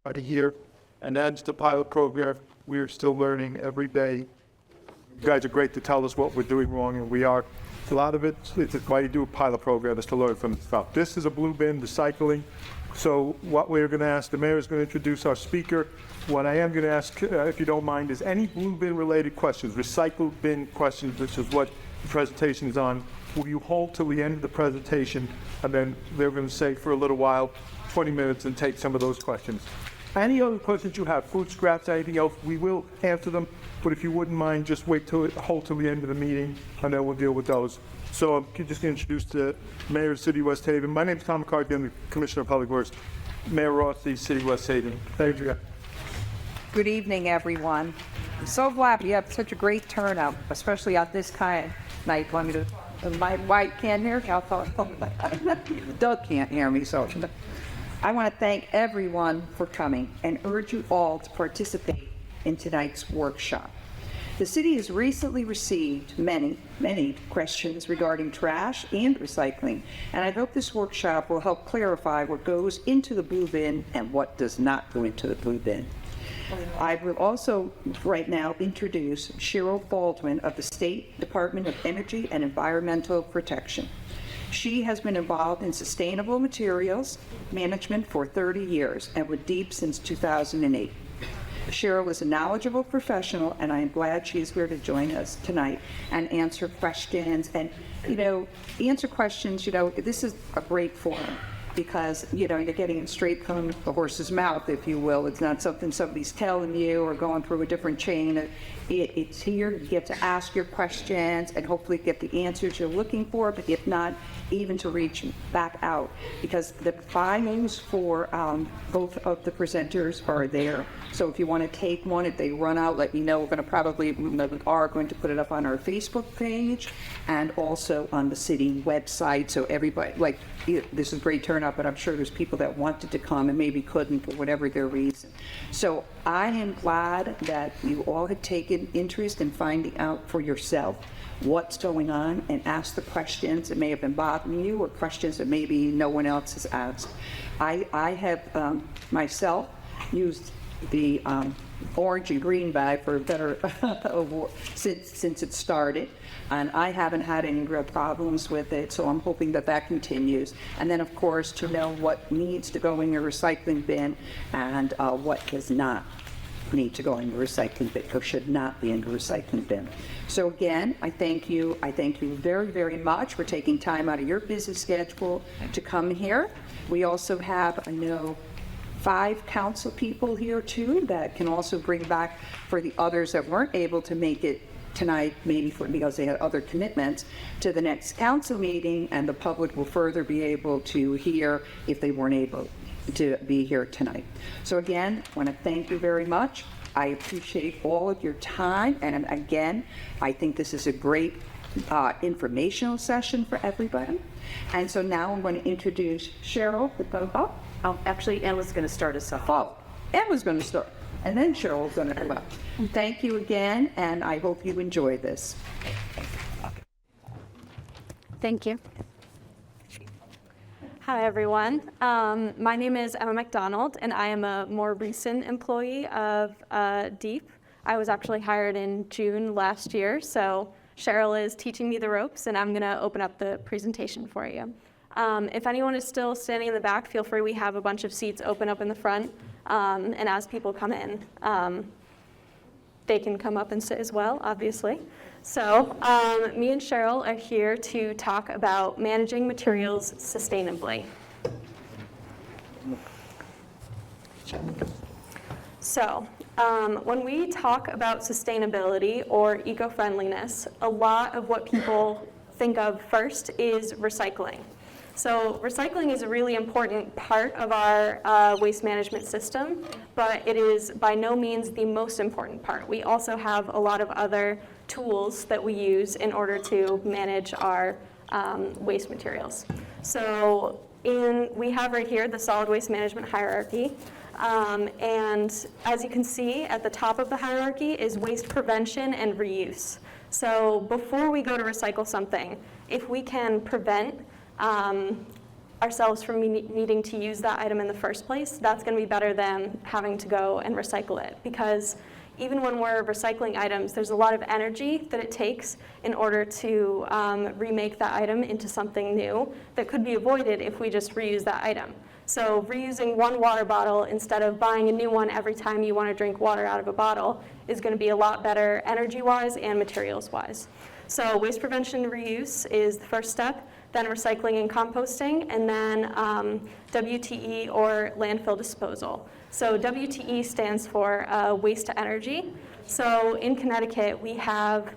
right here. And that's the pilot program. We are still learning every day. You guys are great to tell us what we're doing wrong, and we are. A lot of it, it's why you do a pilot program is to learn from the stuff. This is a blue bin, recycling. So what we're going to ask, the mayor is going to introduce our speaker. What I am going to ask, if you don't mind, is any blue bin related questions, recycled bin questions, which is what the presentation is on. Will you hold till the end of the presentation, and then they're going to say for a little while, 20 minutes, and take some of those questions. Any other questions you have, food scraps, anything else, we will answer them. But if you wouldn't mind, just hold till the end of the meeting, and then we'll deal with those. So I'm just going to introduce the Mayor of the City of West Haven. My name is Tom McCarthy. I'm the Commissioner of Public Works. Mayor Rossi, City of West Haven. Thank you. Good evening, everyone. I'm so glad we have such a great turnout, especially on this kind of night. Want me to, my wife can't hear me. Doug can't hear me, so I want to thank everyone for coming and urge you all to participate in tonight's workshop. The city has recently received many questions regarding trash and recycling, and I hope this workshop will help clarify what goes into the blue bin and what does not go into the blue bin. I will also right now introduce Cheryl Baldwin of the State Department of Energy and Environmental Protection. She has been involved in sustainable materials management for 30 years and with DEEP since 2008. Cheryl is a knowledgeable professional, and I am glad she is here to join us tonight and answer questions. And, answer questions, this is a great forum because, you're getting it straight from the horse's mouth, if you will. It's not something somebody's telling you or going through a different chain. It's here. You get to ask your questions and hopefully get the answers you're looking for, but if not, even to reach back out, because the filings for both of the presenters are there. So if you want to take one, if they run out, let me know. We are going to put it up on our Facebook page and also on the city website. So everybody, this is a great turnout, but I'm sure there's people that wanted to come and maybe couldn't for whatever their reason. So I am glad that you all have taken interest in finding out for yourself what's going on and ask the questions that may have been bothering you or questions that maybe no one else has asked. I have myself used the orange and green bag for a better since it started, and I haven't had any real problems with it, so I'm hoping that continues. And then of course to know what needs to go in your recycling bin and what does not need to go in the recycling bin or should not be in the recycling bin. So again, I thank you very, very much for taking time out of your busy schedule to come here. We also have, I know, 5 council people here too that can also bring back for the others that weren't able to make it tonight, maybe because they had other commitments, to the next council meeting, and the public will further be able to hear if they weren't able to be here tonight. So again, I want to thank you very much. I appreciate all of your time, and again, I think this is a great informational session for everybody. And so now I'm going to introduce Cheryl. Actually, Emma's going to start us off. Oh, Emma's going to start, and then Cheryl's going to come up. Thank you again, and I hope you enjoy this. Thank you. Hi, everyone. My name is Emma McDonald, and I am a more recent employee of DEEP. I was actually hired in June last year, so Cheryl is teaching me the ropes, and I'm going to open up the presentation for you. If anyone is still standing in the back, feel free. We have a bunch of seats open up in the front, and as people come in, they can come up and sit as well, obviously. So me and Cheryl are here to talk about managing materials sustainably. So when we talk about sustainability or eco-friendliness, a lot of what people think of first is recycling. So recycling is a really important part of our waste management system, but it is by no means the most important part. We also have a lot of other tools that we use in order to manage our waste materials. So we have right here the solid waste management hierarchy. And as you can see, at the top of the hierarchy is waste prevention and reuse. So before we go to recycle something, if we can prevent ourselves from needing to use that item in the first place, that's going to be better than having to go and recycle it. Because even when we're recycling items, there's a lot of energy that it takes in order to remake that item into something new that could be avoided if we just reuse that item. So reusing one water bottle instead of buying a new one every time you want to drink water out of a bottle is going to be a lot better energy-wise and materials-wise. So waste prevention and reuse is the first step, then recycling and composting, and then WTE or landfill disposal. So WTE stands for waste to energy. So in Connecticut, we have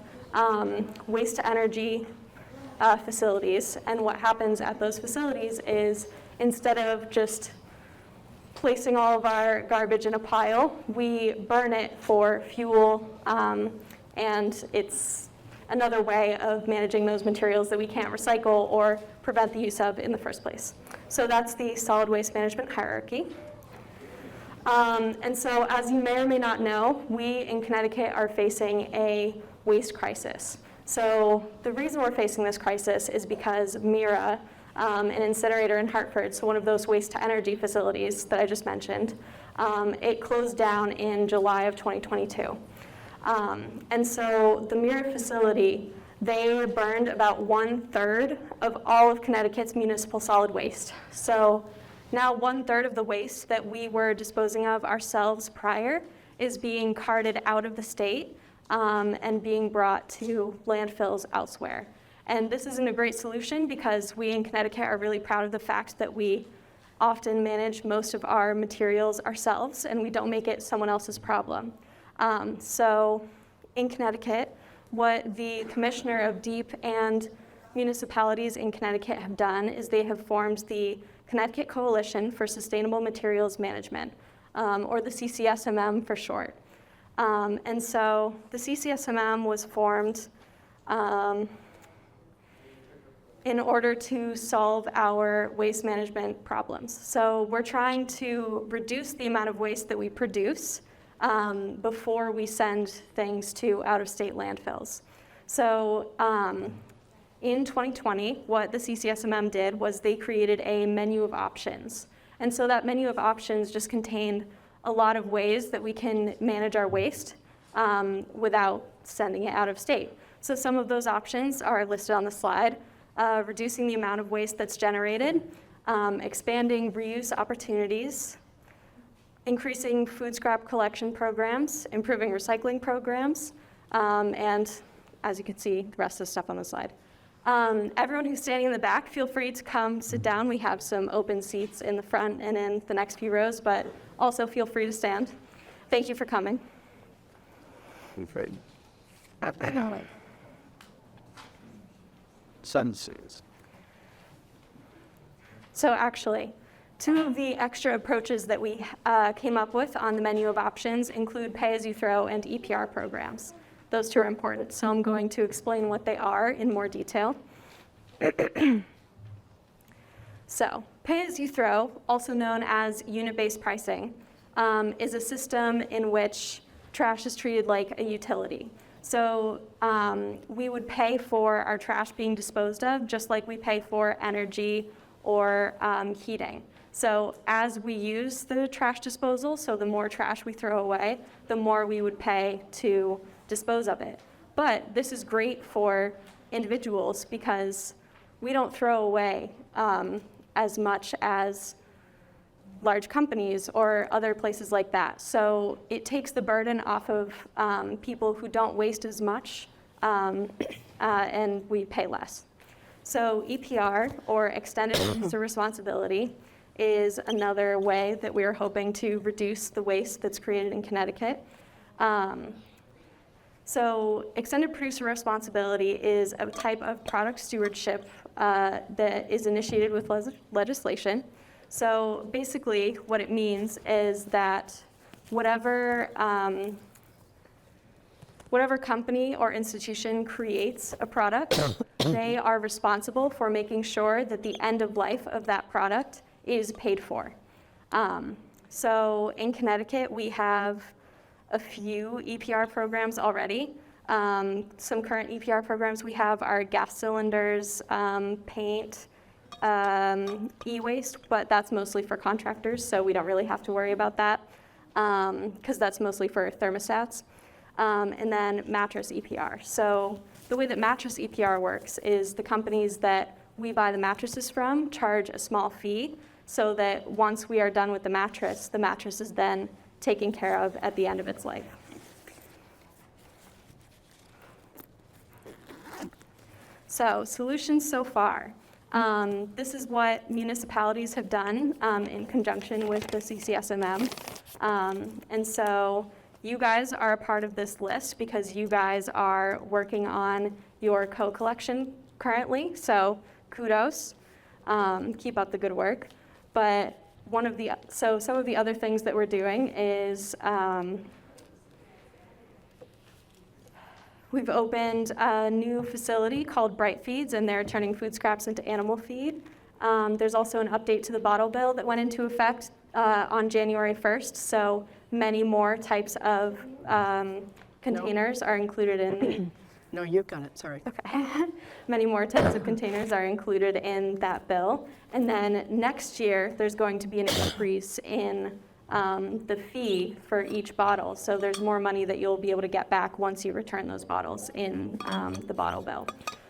waste to energy facilities, and what happens at those facilities is instead of just placing all of our garbage in a pile, we burn it for fuel, and it's another way of managing those materials that we can't recycle or prevent the use of in the first place. So that's the solid waste management hierarchy. And so as you may or may not know, we in Connecticut are facing a waste crisis. So the reason we're facing this crisis is because Mira, an incinerator in Hartford, so one of those waste to energy facilities that I just mentioned, it closed down in July of 2022. And so the Mira facility, they burned about 1/3 of all of Connecticut's municipal solid waste. So now 1/3 of the waste that we were disposing of ourselves prior is being carted out of the state and being brought to landfills elsewhere. And this isn't a great solution because we in Connecticut are really proud of the fact that we often manage most of our materials ourselves and we don't make it someone else's problem. So in Connecticut, what the Commissioner of DEEP and municipalities in Connecticut have done is they have formed the Connecticut Coalition for Sustainable Materials Management, or the CCSMM for short. And so the CCSMM was formed in order to solve our waste management problems. So we're trying to reduce the amount of waste that we produce before we send things to out-of-state landfills. So in 2020, what the CCSMM did was they created a menu of options. And so that menu of options just contained a lot of ways that we can manage our waste without sending it out of state. So some of those options are listed on the slide. Reducing the amount of waste that's generated, expanding reuse opportunities, increasing food scrap collection programs, improving recycling programs, and as you can see, the rest of the stuff on the slide. Everyone who's standing in the back, feel free to come sit down. We have some open seats in the front and in the next few rows, but also feel free to stand. Thank you for coming. Sentences. So actually, two of the extra approaches that we came up with on the menu of options include pay-as-you-throw and EPR programs. Those two are important, so I'm going to explain what they are in more detail. So, pay-as-you-throw, also known as unit-based pricing, is a system in which trash is treated like a utility. So we would pay for our trash being disposed of just like we pay for energy or heating. So as we use the trash disposal, so the more trash we throw away, the more we would pay to dispose of it. But this is great for individuals because we don't throw away as much as large companies or other places like that. So it takes the burden off of people who don't waste as much and we pay less. So EPR, or extended producer responsibility, is another way that we are hoping to reduce the waste that's created in Connecticut. So extended producer responsibility is a type of product stewardship that is initiated with legislation. So basically what it means is that whatever company or institution creates a product, they are responsible for making sure that the end of life of that product is paid for. So in Connecticut, we have a few EPR programs already. Some current EPR programs we have are gas cylinders, paint, e-waste, but that's mostly for contractors, so we don't really have to worry about that because that's mostly for thermostats. And then mattress EPR. So the way that mattress EPR works is the companies that we buy the mattresses from charge a small fee so that once we are done with the mattress is then taken care of at the end of its life. So solutions so far. This is what municipalities have done in conjunction with the CCSMM. And so you guys are a part of this list because you guys are working on your co-collection currently. So kudos, keep up the good work. But some of the other things that we're doing is we've opened a new facility called Bright Feeds, and they're turning food scraps into animal feed. There's also an update to the bottle bill that went into effect on January 1st, so many more types of containers are included in. No, you've got it, sorry. Okay. Many more types of containers are included in that bill. And then next year, there's going to be an increase in the fee for each bottle. So there's more money that you'll be able to get back once you return those bottles in the bottle bill.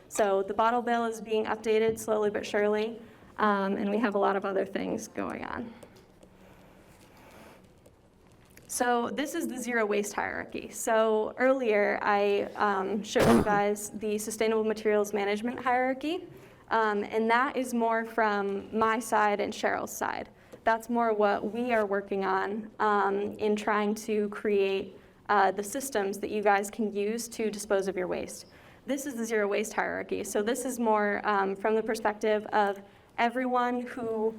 So the bottle bill is being updated slowly but surely, and we have a lot of other things going on. So this is the zero waste hierarchy. So earlier I showed you guys the sustainable materials management hierarchy, and that is more from my side and Cheryl's side. That's more what we are working on in trying to create the systems that you guys can use to dispose of your waste. This is the zero waste hierarchy. So this is more from the perspective of everyone who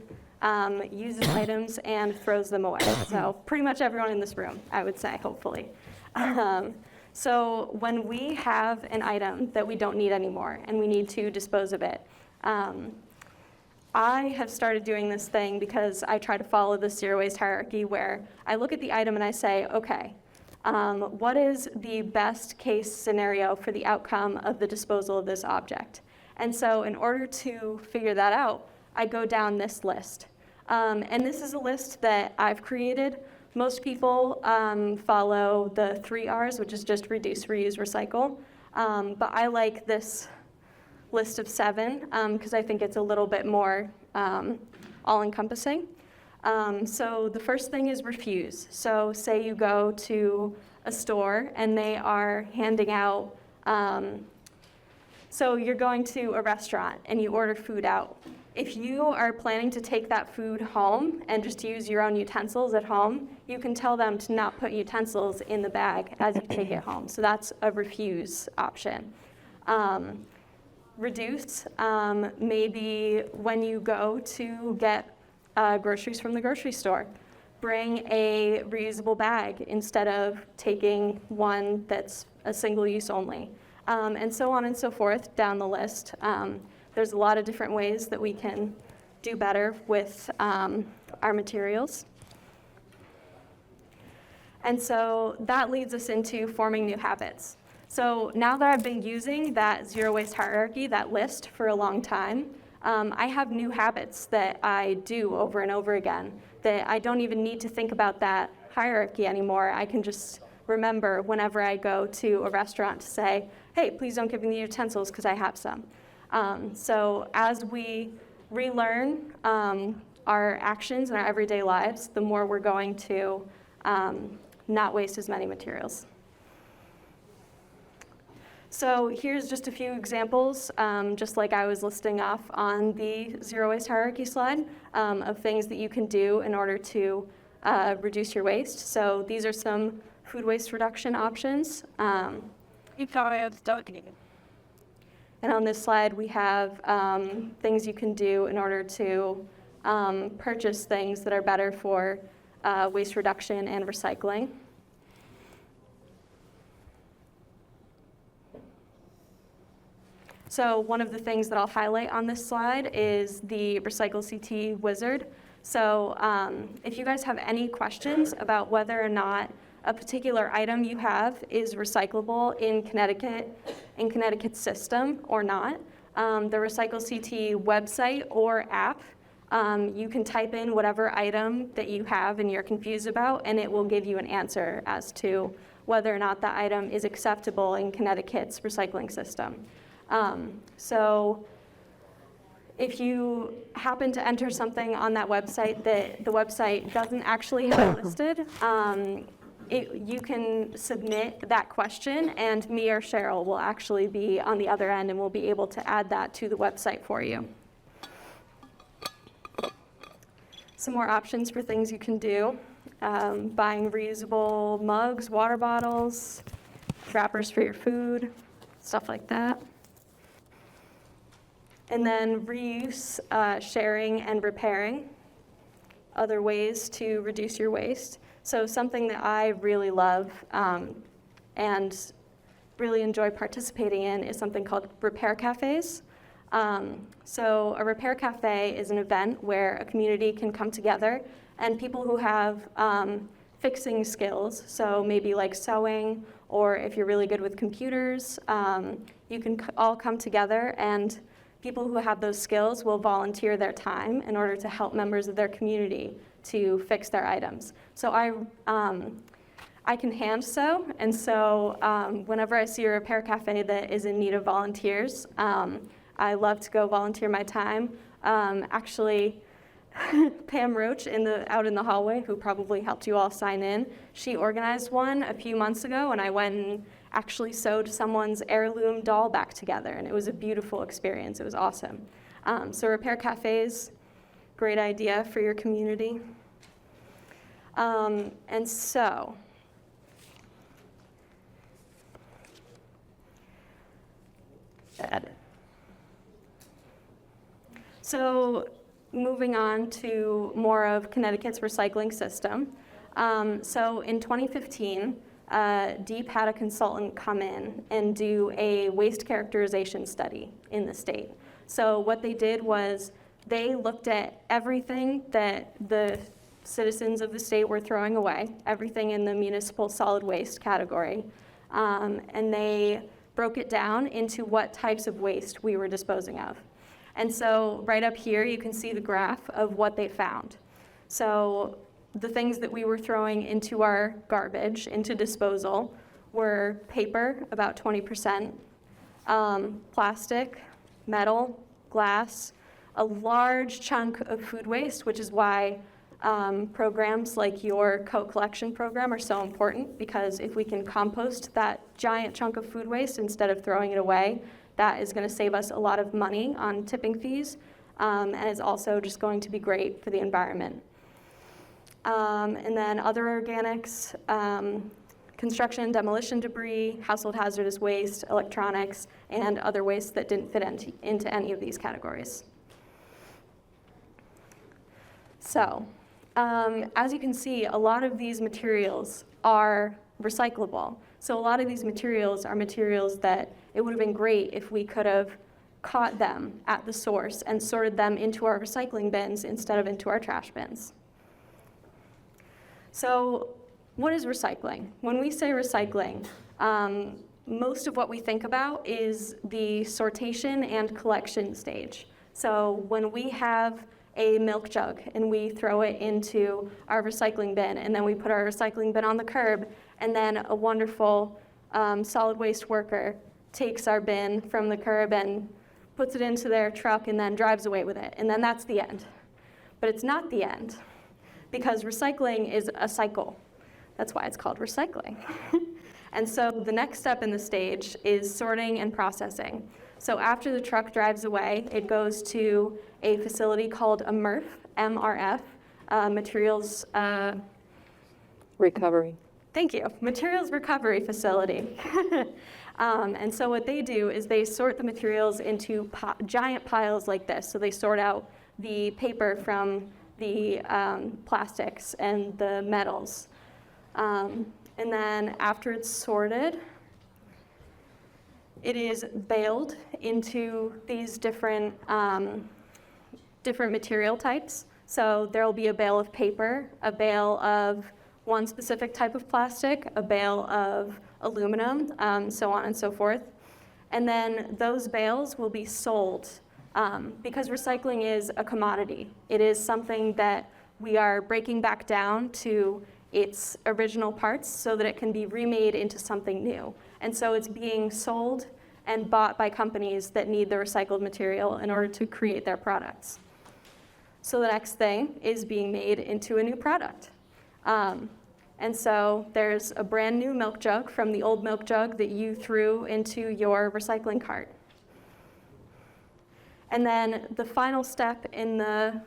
uses items and throws them away. So pretty much everyone in this room, I would say, hopefully. So when we have an item that we don't need anymore and we need to dispose of it, I have started doing this thing because I try to follow the zero waste hierarchy where I look at the item and I say, okay, what is the best case scenario for the outcome of the disposal of this object? And so in order to figure that out, I go down this list. And this is a list that I've created. Most people follow the 3 R's, which is just reduce, reuse, recycle. But I like this list of 7 because I think it's a little bit more all-encompassing. So the first thing is refuse. So say you go to a store and they are handing out, so you're going to a restaurant and you order food out. If you are planning to take that food home and just use your own utensils at home, you can tell them to not put utensils in the bag as you take it home. So that's a refuse option. Reduce, maybe when you go to get groceries from the grocery store, bring a reusable bag instead of taking one that's a single use only, and so on and so forth down the list. There's a lot of different ways that we can do better with our materials. And so that leads us into forming new habits. So now that I've been using that zero waste hierarchy, that list, for a long time, I have new habits that I do over and over again, that I don't even need to think about that hierarchy anymore. I can just remember whenever I go to a restaurant to say, hey, please don't give me the utensils because I have some. So as we relearn our actions in our everyday lives, the more we're going to not waste as many materials. So here's just a few examples, just like I was listing off on the zero waste hierarchy slide, of things that you can do in order to reduce your waste. So these are some food waste reduction options. And on this slide, we have things you can do in order to purchase things that are better for waste reduction and recycling. So one of the things that I'll highlight on this slide is the Recycle CT Wizard. So if you guys have any questions about whether or not a particular item you have is recyclable in Connecticut's system or not, the RecycleCT website or app. You can type in whatever item that you have and you're confused about, and it will give you an answer as to whether or not that item is acceptable in Connecticut's recycling system. So if you happen to enter something on that website that the website doesn't actually have listed, you can submit that question, and me or Cheryl will actually be on the other end, and we'll be able to add that to the website for you. Some more options for things you can do. Buying reusable mugs, water bottles, wrappers for your food, stuff like that. And then reuse, sharing, and repairing. Other ways to reduce your waste. So something that I really love and really enjoy participating in is something called repair cafes. So a repair cafe is an event where a community can come together, and people who have fixing skills, so maybe like sewing, or if you're really good with computers, you can all come together, and people who have those skills will volunteer their time in order to help members of their community to fix their items. So I can hand sew, and so whenever I see a repair cafe that is in need of volunteers, I love to go volunteer my time. Actually, Pam Roach out in the hallway, who probably helped you all sign in, she organized one a few months ago, and I went and actually sewed someone's heirloom doll back together, and it was a beautiful experience. It was awesome. So repair cafes, great idea for your community. And so, So moving on to more of Connecticut's recycling system. So in 2015, DEEP had a consultant come in and do a waste characterization study in the state. So what they did was they looked at everything that the citizens of the state were throwing away, everything in the municipal solid waste category, and they broke it down into what types of waste we were disposing of. And so right up here, you can see the graph of what they found. So the things that we were throwing into our garbage, into disposal, were paper, about 20%, plastic, metal, glass, a large chunk of food waste, which is why programs like your co-collection program are so important, because if we can compost that giant chunk of food waste instead of throwing it away, that is going to save us a lot of money on tipping fees, and is also just going to be great for the environment. And then other organics, construction and demolition debris, household hazardous waste, electronics, and other wastes that didn't fit into any of these categories. So, as you can see, a lot of these materials are recyclable. So a lot of these materials are materials that it would have been great if we could have caught them at the source and sorted them into our recycling bins instead of into our trash bins. So what is recycling? When we say recycling, most of what we think about is the sortation and collection stage. So when we have a milk jug and we throw it into our recycling bin, and then we put our recycling bin on the curb, and then a wonderful solid waste worker takes our bin from the curb and puts it into their truck and then drives away with it, and then that's the end. But it's not the end, because recycling is a cycle. That's why it's called recycling. And so the next step in the stage is sorting and processing. So after the truck drives away, it goes to a facility called a MRF, MRF, Materials Recovery. Thank you. Materials Recovery Facility. And so what they do is they sort the materials into giant piles like this. So they sort out the paper from the plastics and the metals. And then after it's sorted, it is baled into these different material types. So there will be a bale of paper, a bale of one specific type of plastic, a bale of aluminum, so on and so forth. And then those bales will be sold because recycling is a commodity. It is something that we are breaking back down to its original parts so that it can be remade into something new. And so it's being sold and bought by companies that need the recycled material in order to create their products. So the next thing is being made into a new product. And so there's a brand new milk jug from the old milk jug that you threw into your recycling cart. And then the final step in the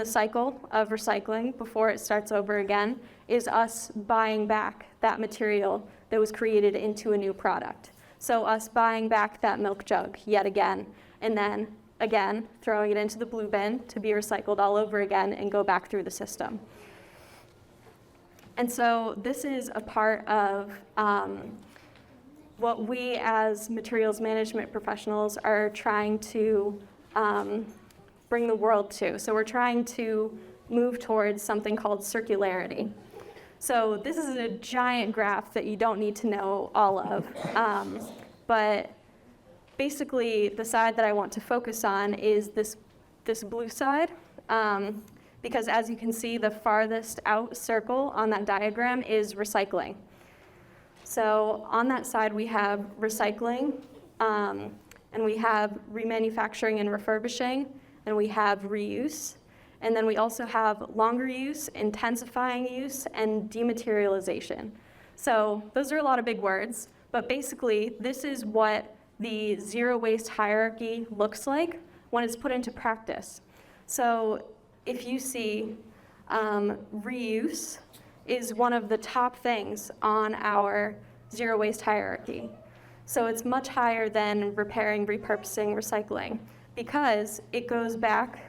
cycle of recycling before it starts over again is us buying back that material that was created into a new product. So us buying back that milk jug yet again, and then again throwing it into the blue bin to be recycled all over again and go back through the system. And so this is a part of what we as materials management professionals are trying to bring the world to. So we're trying to move towards something called circularity. So this is a giant graph that you don't need to know all of, but basically the side that I want to focus on is this blue side, because as you can see, the farthest out circle on that diagram is recycling. So on that side we have recycling, and we have remanufacturing and refurbishing, and we have reuse. And then we also have longer use, intensifying use, and dematerialization. So those are a lot of big words, but basically this is what the zero waste hierarchy looks like when it's put into practice. So if you see reuse is one of the top things on our zero waste hierarchy. So it's much higher than repairing, repurposing, recycling, because it goes back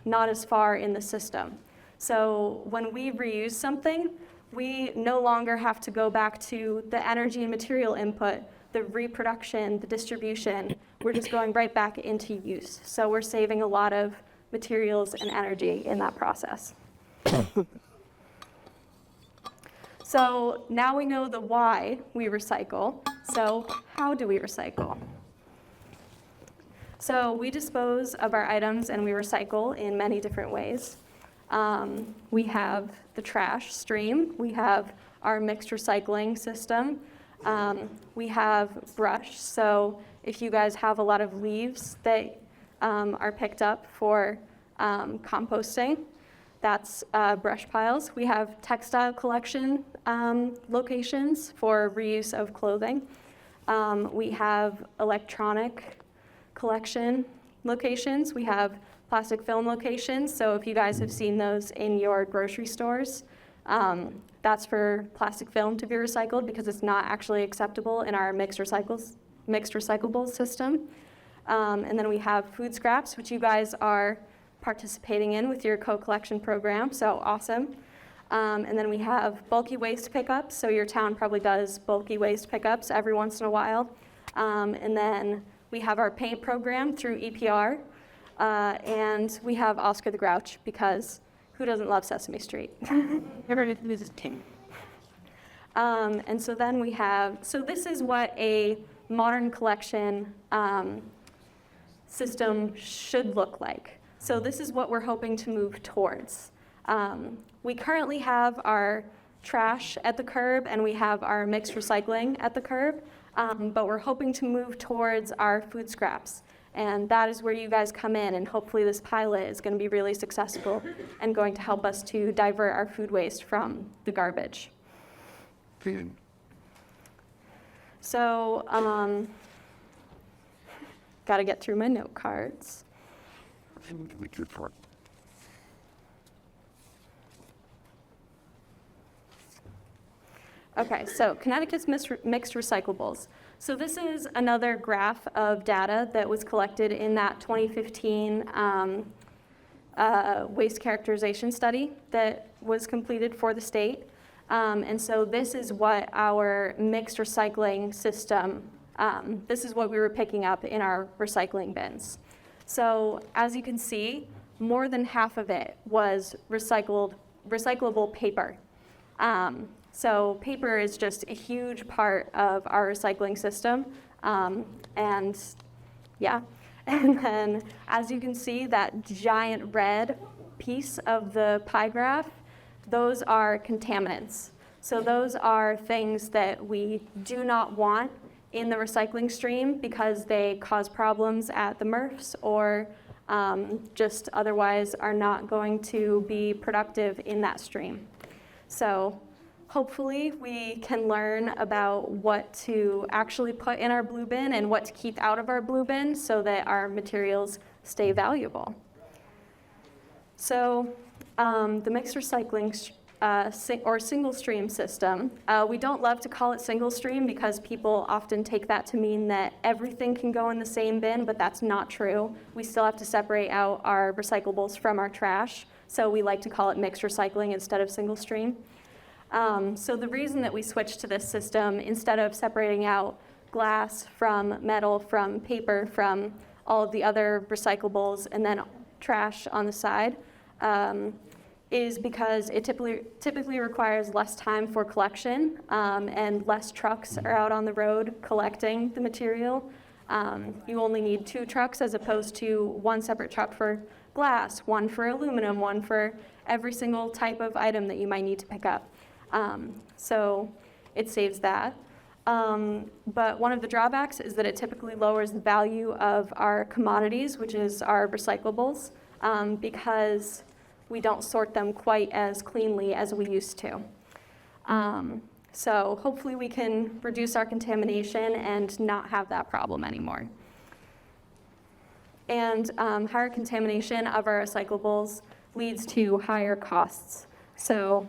not as far in the system. So when we reuse something, we no longer have to go back to the energy and material input, the reproduction, the distribution. We're just going right back into use. So we're saving a lot of materials and energy in that process. So now we know the why we recycle. So how do we recycle? So we dispose of our items and we recycle in many different ways. We have the trash stream. We have our mixed recycling system. We have brush. So if you guys have a lot of leaves that are picked up for composting, that's brush piles. We have textile collection locations for reuse of clothing. We have electronic collection locations. We have plastic film locations. So if you guys have seen those in your grocery stores, that's for plastic film to be recycled because it's not actually acceptable in our mixed recyclable system. And then we have food scraps, which you guys are participating in with your co-collection program, so awesome. And then we have bulky waste pickups, so your town probably does bulky waste pickups every once in a while. And then we have our paint program through EPR, and we have Oscar the Grouch, because who doesn't love Sesame Street? And so then we have, so this is what a modern collection system should look like. So this is what we're hoping to move towards. We currently have our trash at the curb and we have our mixed recycling at the curb, but we're hoping to move towards our food scraps. And that is where you guys come in, and hopefully this pilot is going to be really successful and going to help us to divert our food waste from the garbage. So, got to get through my note cards. Okay, so Connecticut's mixed recyclables. So this is another graph of data that was collected in that 2015 waste characterization study that was completed for the state. And so this is what our mixed recycling system, this is what we were picking up in our recycling bins. So as you can see, more than half of it was recyclable paper. So paper is just a huge part of our recycling system. And yeah, and then as you can see, that giant red piece of the pie graph, those are contaminants. So those are things that we do not want in the recycling stream because they cause problems at the MRFs or just otherwise are not going to be productive in that stream. So hopefully we can learn about what to actually put in our blue bin and what to keep out of our blue bin so that our materials stay valuable. So the mixed recycling or single stream system, we don't love to call it single stream because people often take that to mean that everything can go in the same bin, but that's not true. We still have to separate out our recyclables from our trash, so we like to call it mixed recycling instead of single stream. So the reason that we switched to this system, instead of separating out glass from metal, from paper, from all of the other recyclables, and then trash on the side, is because it typically requires less time for collection and less trucks are out on the road collecting the material. You only need 2 trucks as opposed to 1 separate truck for glass, 1 for aluminum, 1 for every single type of item that you might need to pick up. So it saves that. But one of the drawbacks is that it typically lowers the value of our commodities, which is our recyclables, because we don't sort them quite as cleanly as we used to. So hopefully we can reduce our contamination and not have that problem anymore. And higher contamination of our recyclables leads to higher costs. So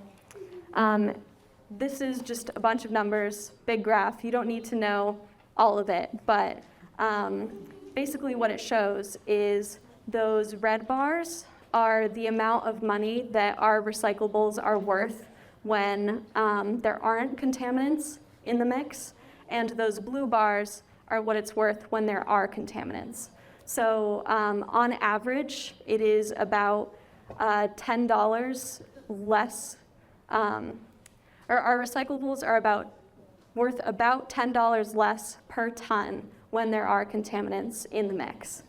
this is just a bunch of numbers, big graph. You don't need to know all of it, but basically what it shows is those red bars are the amount of money that our recyclables are worth when there aren't contaminants in the mix, and those blue bars are what it's worth when there are contaminants. So on average, it is about $10 less, or our recyclables are worth about $10 less per ton when there are contaminants in the mix.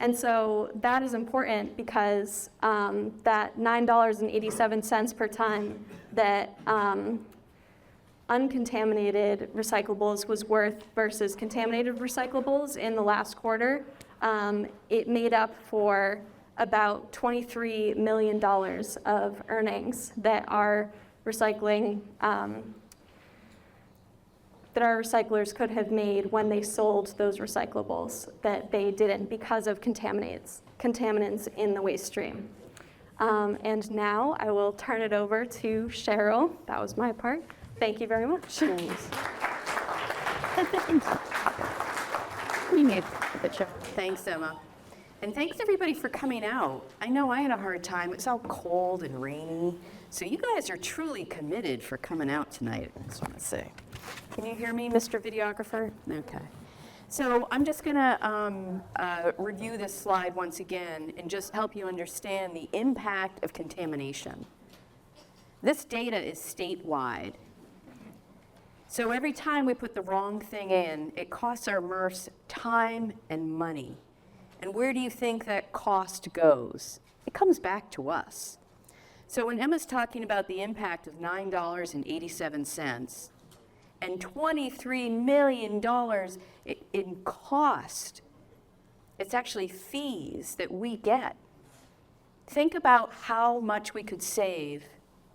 And so that is important because that $9.87 per ton that uncontaminated recyclables was worth versus contaminated recyclables in the last quarter, it made up for about $23 million of earnings that our recycling that our recyclers could have made when they sold those recyclables that they didn't because of contaminants in the waste stream. And now I will turn it over to Cheryl. That was my part. Thank you very much. Thanks, Emma. And thanks everybody for coming out. I know I had a hard time. It's all cold and rainy. So you guys are truly committed for coming out tonight, I just want to say. Can you hear me, Mr. Videographer? Okay. So I'm just going to review this slide once again and just help you understand the impact of contamination. This data is statewide. So every time we put the wrong thing in, it costs our MRFs time and money. And where do you think that cost goes? It comes back to us. So when Emma's talking about the impact of $9.87 and $23 million in cost, it's actually fees that we get. Think about how much we could save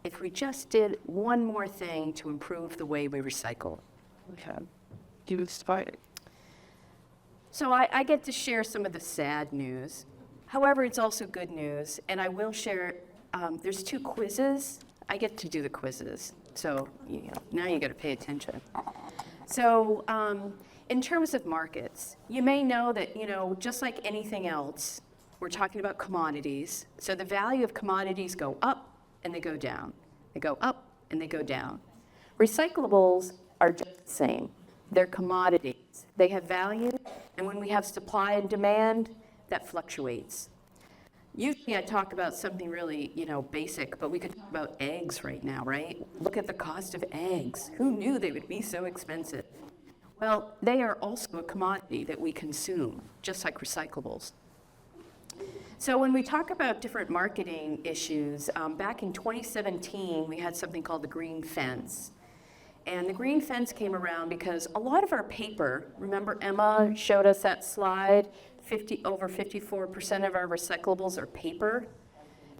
if we just did one more thing to improve the way we recycle. Okay. Do you start? So I get to share some of the sad news. However, it's also good news, and I will share, there's 2 quizzes. I get to do the quizzes, so now you got to pay attention. So in terms of markets, you may know that, just like anything else, we're talking about commodities. So the value of commodities go up and they go down. They go up and they go down. Recyclables are just the same. They're commodities. They have value, and when we have supply and demand, that fluctuates. Usually I talk about something really, basic, but we could talk about eggs right now, right? Look at the cost of eggs. Who knew they would be so expensive? Well, they are also a commodity that we consume, just like recyclables. So when we talk about different marketing issues, back in 2017, we had something called the Green Fence. And the Green Fence came around because a lot of our paper, remember Emma showed us that slide, over 54% of our recyclables are paper.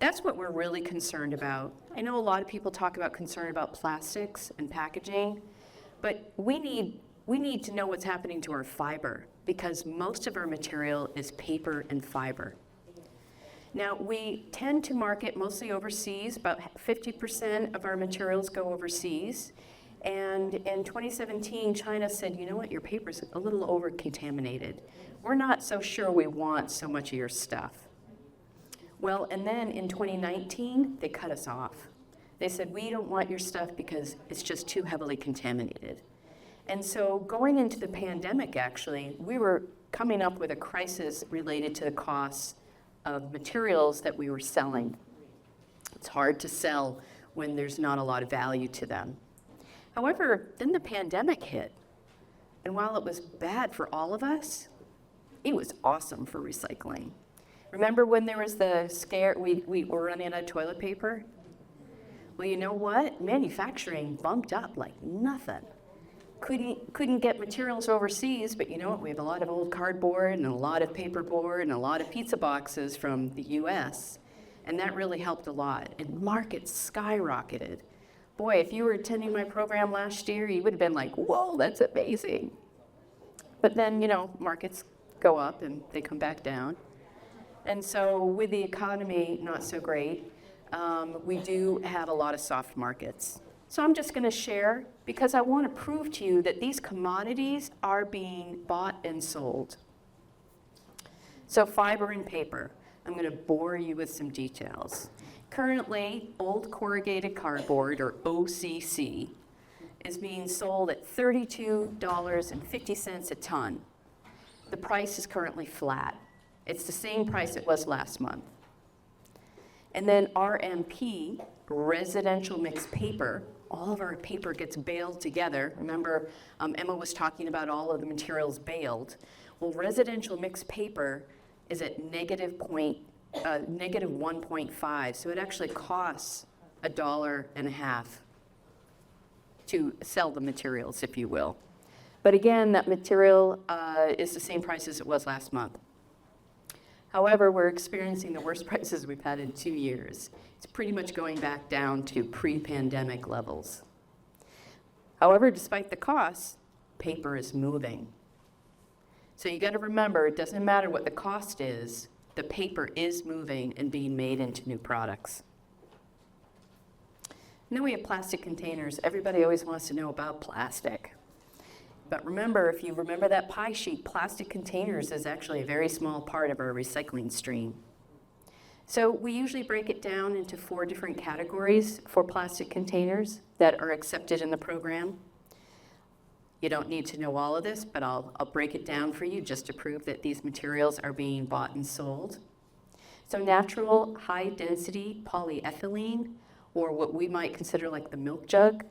That's what we're really concerned about. I know a lot of people talk about concern about plastics and packaging, but we need to know what's happening to our fiber because most of our material is paper and fiber. Now, we tend to market mostly overseas. About 50% of our materials go overseas. And in 2017, China said, you know what, your paper's a little over-contaminated. We're not so sure we want so much of your stuff. Well, and then in 2019, they cut us off. They said, we don't want your stuff because it's just too heavily contaminated. And so going into the pandemic, actually, we were coming up with a crisis related to the costs of materials that we were selling. It's hard to sell when there's not a lot of value to them. However, then the pandemic hit. And while it was bad for all of us, it was awesome for recycling. Remember when there was the scare, we were running out of toilet paper? Well, you know what? Manufacturing bumped up like nothing. Couldn't get materials overseas, but you know what? We have a lot of old cardboard and a lot of paperboard and a lot of pizza boxes from the US. And that really helped a lot. And markets skyrocketed. Boy, if you were attending my program last year, you would have been like, whoa, that's amazing. But then, markets go up and they come back down. And so with the economy not so great, we do have a lot of soft markets. So I'm just going to share because I want to prove to you that these commodities are being bought and sold. So fiber and paper, I'm going to bore you with some details. Currently, old corrugated cardboard, or OCC, is being sold at $32.50 a ton. The price is currently flat. It's the same price it was last month. And then RMP, residential mixed paper, all of our paper gets baled together. Remember, Emma was talking about all of the materials baled. Well, residential mixed paper is at negative 1.5, so it actually costs $1.50 to sell the materials, if you will. But again, that material is the same price as it was last month. However, we're experiencing the worst prices we've had in 2 years. It's pretty much going back down to pre-pandemic levels. However, despite the costs, paper is moving. So you got to remember, it doesn't matter what the cost is, the paper is moving and being made into new products. And then we have plastic containers. Everybody always wants to know about plastic. But remember, if you remember that pie sheet, plastic containers is actually a very small part of our recycling stream. So we usually break it down into 4 different categories for plastic containers that are accepted in the program. You don't need to know all of this, but I'll break it down for you just to prove that these materials are being bought and sold. So natural high-density polyethylene, or what we might consider like the milk jug,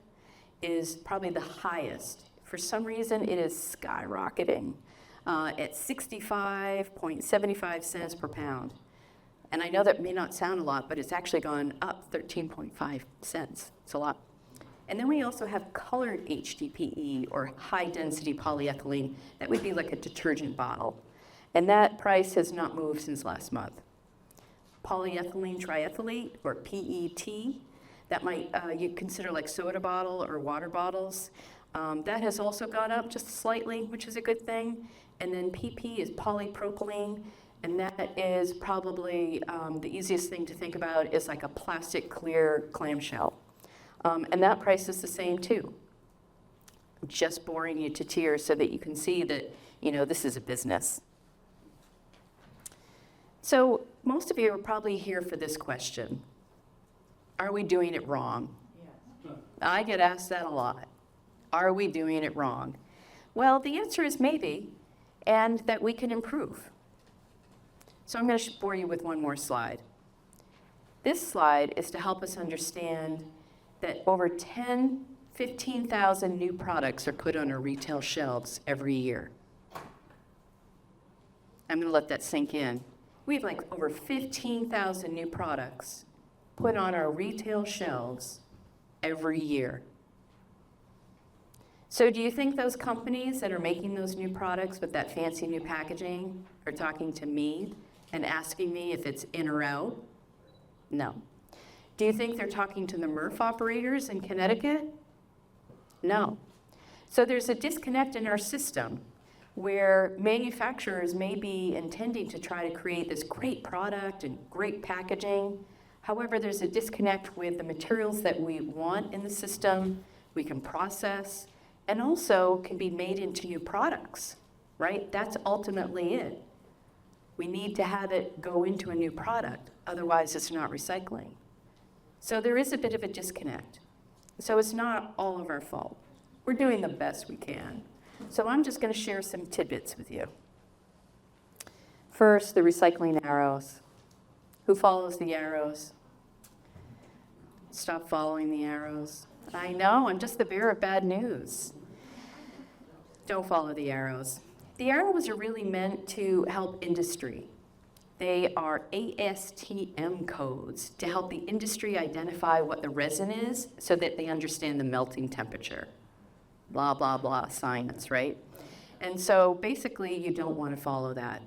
is probably the highest. For some reason, it is skyrocketing at 65.75 cents per pound. And I know that may not sound a lot, but it's actually gone up 13.5 cents. It's a lot. And then we also have colored HDPE, or high-density polyethylene. That would be like a detergent bottle. And that price has not moved since last month. Polyethylene triethylate, or PET, that might you consider like soda bottle or water bottles. That has also gone up just slightly, which is a good thing. And then PP is polypropylene, and that is probably the easiest thing to think about is like a plastic clear clamshell. And that price is the same too. Just boring you to tears so that you can see that, this is a business. So most of you are probably here for this question. Are we doing it wrong? Yes. I get asked that a lot. Are we doing it wrong? Well, the answer is maybe, and that we can improve. So I'm going to bore you with one more slide. This slide is to help us understand that over 15,000 new products are put on our retail shelves every year. I'm going to let that sink in. We have like over 15,000 new products put on our retail shelves every year. So do you think those companies that are making those new products with that fancy new packaging are talking to me and asking me if it's in or out? No. Do you think they're talking to the MRF operators in Connecticut? No. So there's a disconnect in our system where manufacturers may be intending to try to create this great product and great packaging. However, there's a disconnect with the materials that we want in the system, we can process, and also can be made into new products, right? That's ultimately it. We need to have it go into a new product, otherwise it's not recycling. So there is a bit of a disconnect. So it's not all of our fault. We're doing the best we can. So I'm just going to share some tidbits with you. First, the recycling arrows. Who follows the arrows? Stop following the arrows. I know, I'm just the bearer of bad news. Don't follow the arrows. The arrows are really meant to help industry. They are ASTM codes to help the industry identify what the resin is so that they understand the melting temperature. Blah, blah, blah, science, right? And so basically, you don't want to follow that.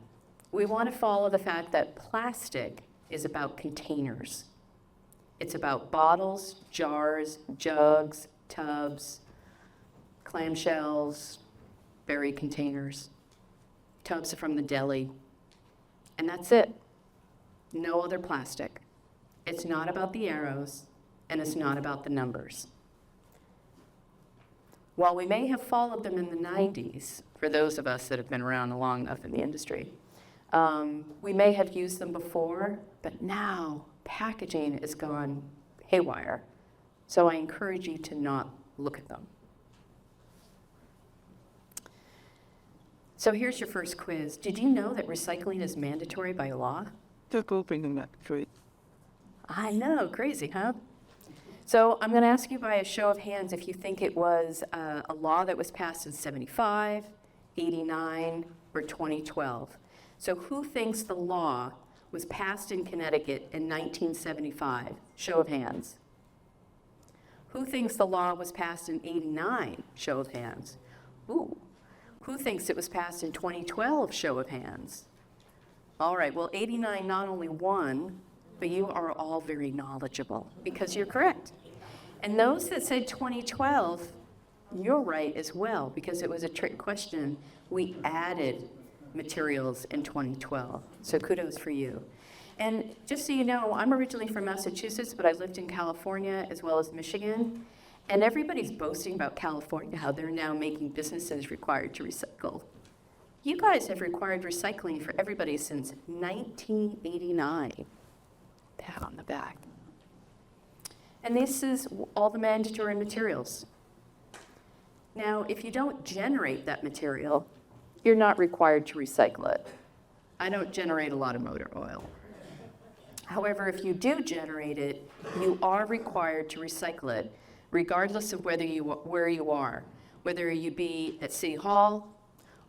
We want to follow the fact that plastic is about containers. It's about bottles, jars, jugs, tubs, clamshells, berry containers, tubs from the deli, and that's it. No other plastic. It's not about the arrows, and it's not about the numbers. While we may have followed them in the 90s, for those of us that have been around long enough in the industry, we may have used them before, but now packaging has gone haywire. So I encourage you to not look at them. So here's your first quiz. Did you know that recycling is mandatory by law? I know, crazy, huh? So I'm going to ask you by a show of hands if you think it was a law that was passed in 75, 89, or 2012. So who thinks the law was passed in Connecticut in 1975? Show of hands. Who thinks the law was passed in 89? Show of hands. Ooh. Who thinks it was passed in 2012? Show of hands. All right, well, 89 not only won, but you are all very knowledgeable because you're correct. And those that said 2012, you're right as well because it was a trick question. We added materials in 2012, so kudos for you. And just so you know, I'm originally from Massachusetts, but I lived in California as well as Michigan. And everybody's boasting about California, how they're now making businesses required to recycle. You guys have required recycling for everybody since 1989. Pat on the back. And this is all the mandatory materials. Now, if you don't generate that material, you're not required to recycle it. I don't generate a lot of motor oil. However, if you do generate it, you are required to recycle it, regardless of where you are, whether you be at City Hall,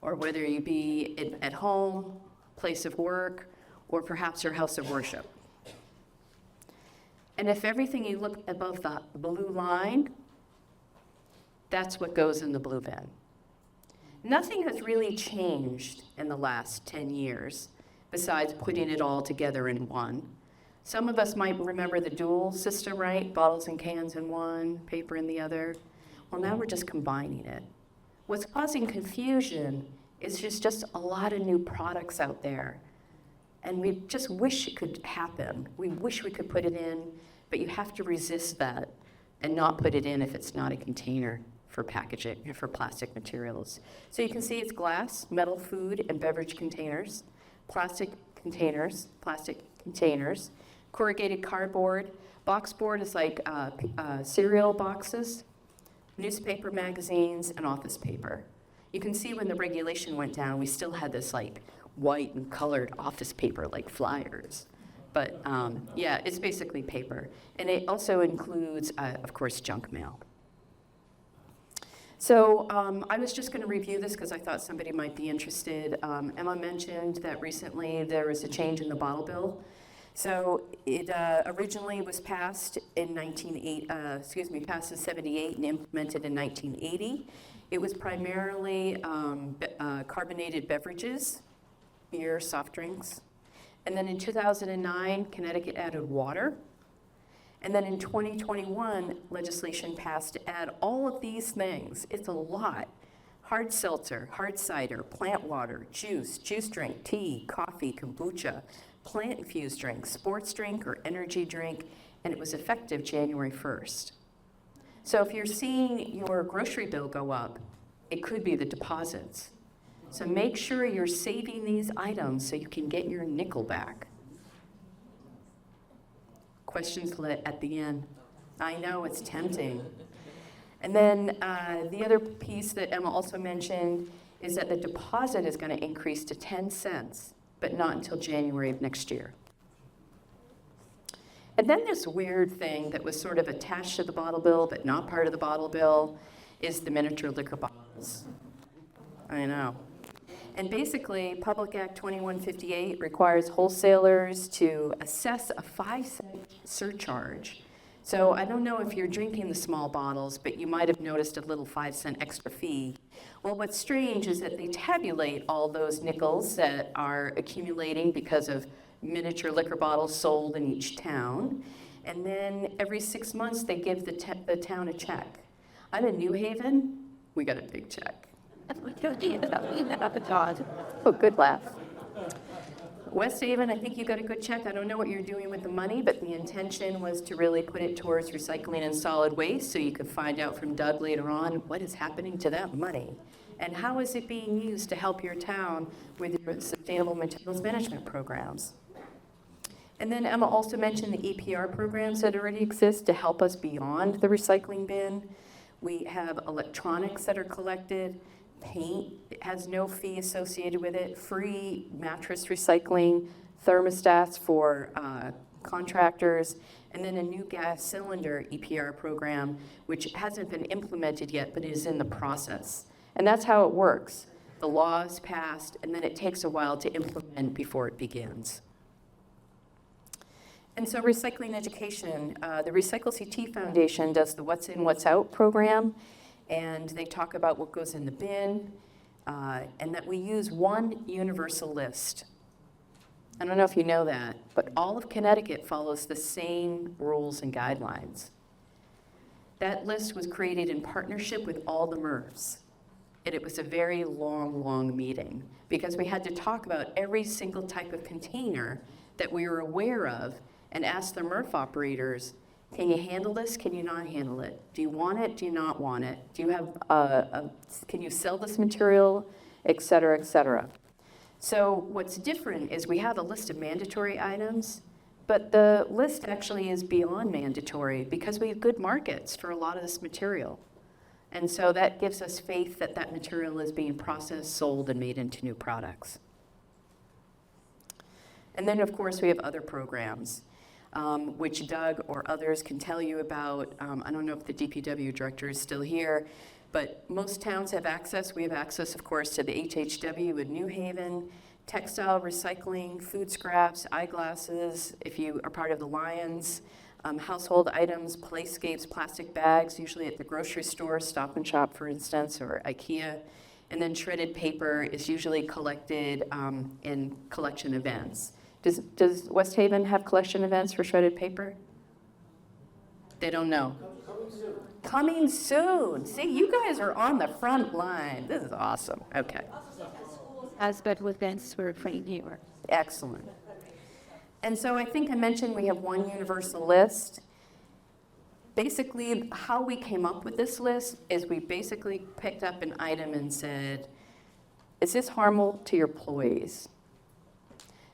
or whether you be at home, place of work, or perhaps your house of worship. And if everything you look above the blue line, that's what goes in the blue bin. Nothing has really changed in the last 10 years besides putting it all together in one. Some of us might remember the dual system, right? Bottles and cans in one, paper in the other. Well, now we're just combining it. What's causing confusion is just a lot of new products out there. And we just wish it could happen. We wish we could put it in, but you have to resist that and not put it in if it's not a container for packaging, for plastic materials. So you can see it's glass, metal, food, and beverage containers, plastic containers, corrugated cardboard. Box board is like cereal boxes, newspaper, magazines, and office paper. You can see when the regulation went down, we still had this like white and colored office paper like flyers. But yeah, it's basically paper. And it also includes, of course, junk mail. So I was just going to review this because I thought somebody might be interested. Emma mentioned that recently there was a change in the bottle bill. So it originally was passed in passed in 78 and implemented in 1980. It was primarily carbonated beverages, beer, soft drinks. And then in 2009, Connecticut added water. And then in 2021, legislation passed to add all of these things. It's a lot. Hard seltzer, hard cider, plant water, juice drink, tea, coffee, kombucha, plant-infused drink, sports drink, or energy drink, and it was effective January 1st. So if you're seeing your grocery bill go up, it could be the deposits. So make sure you're saving these items so you can get your nickel back. Questions at the end. I know it's tempting. And then the other piece that Emma also mentioned is that the deposit is going to increase to 10 cents, but not until January of next year. And then this weird thing that was sort of attached to the bottle bill, but not part of the bottle bill, is the miniature liquor bottles. I know. And basically, Public Act 2158 requires wholesalers to assess a 5-cent surcharge. So I don't know if you're drinking the small bottles, but you might have noticed a little 5-cent extra fee. Well, what's strange is that they tabulate all those nickels that are accumulating because of miniature liquor bottles sold in each town. And then every 6 months, they give the town a check. I'm in New Haven, we got a big check. Oh, good laugh. West Haven, I think you got a good check. I don't know what you're doing with the money, but the intention was to really put it towards recycling and solid waste, so you could find out from Doug later on what is happening to that money and how is it being used to help your town with your sustainable materials management programs. And then Emma also mentioned the EPR programs that already exist to help us beyond the recycling bin. We have electronics that are collected. Paint, it has no fee associated with it, free mattress recycling, thermostats for contractors, and then a new gas cylinder EPR program, which hasn't been implemented yet, but is in the process. And that's how it works. The law is passed, and then it takes a while to implement before it begins. And so recycling education, the Recycle CT Foundation does the What's In, What's Out program, and they talk about what goes in the bin, and that we use one universal list. I don't know if you know that, but all of Connecticut follows the same rules and guidelines. That list was created in partnership with all the MRFs, and it was a very long, long meeting, because we had to talk about every single type of container that we were aware of and ask the MRF operators, can you handle this? Can you not handle it? Do you want it? Do you not want it? Do you have, can you sell this material, et cetera, et cetera. So what's different is we have a list of mandatory items, but the list actually is beyond mandatory because we have good markets for a lot of this material. And so that gives us faith that that material is being processed, sold, and made into new products. And then, of course, we have other programs. Which Doug or others can tell you about. I don't know if the DPW director is still here, but most towns have access. We have access, of course, to the HHW in New Haven, textile recycling, food scraps, eyeglasses, if you are part of the Lions, household items, playscapes, plastic bags, usually at the grocery store, Stop and Shop, for instance, or IKEA. And then shredded paper is usually collected in collection events. Does West Haven have collection events for shredded paper? They don't know. Coming soon. See, you guys are on the front line. This is awesome. Okay. As but with events for here. Excellent. And so I think I mentioned we have one universal list. Basically, how we came up with this list is we basically picked up an item and said, is this harmful to your employees?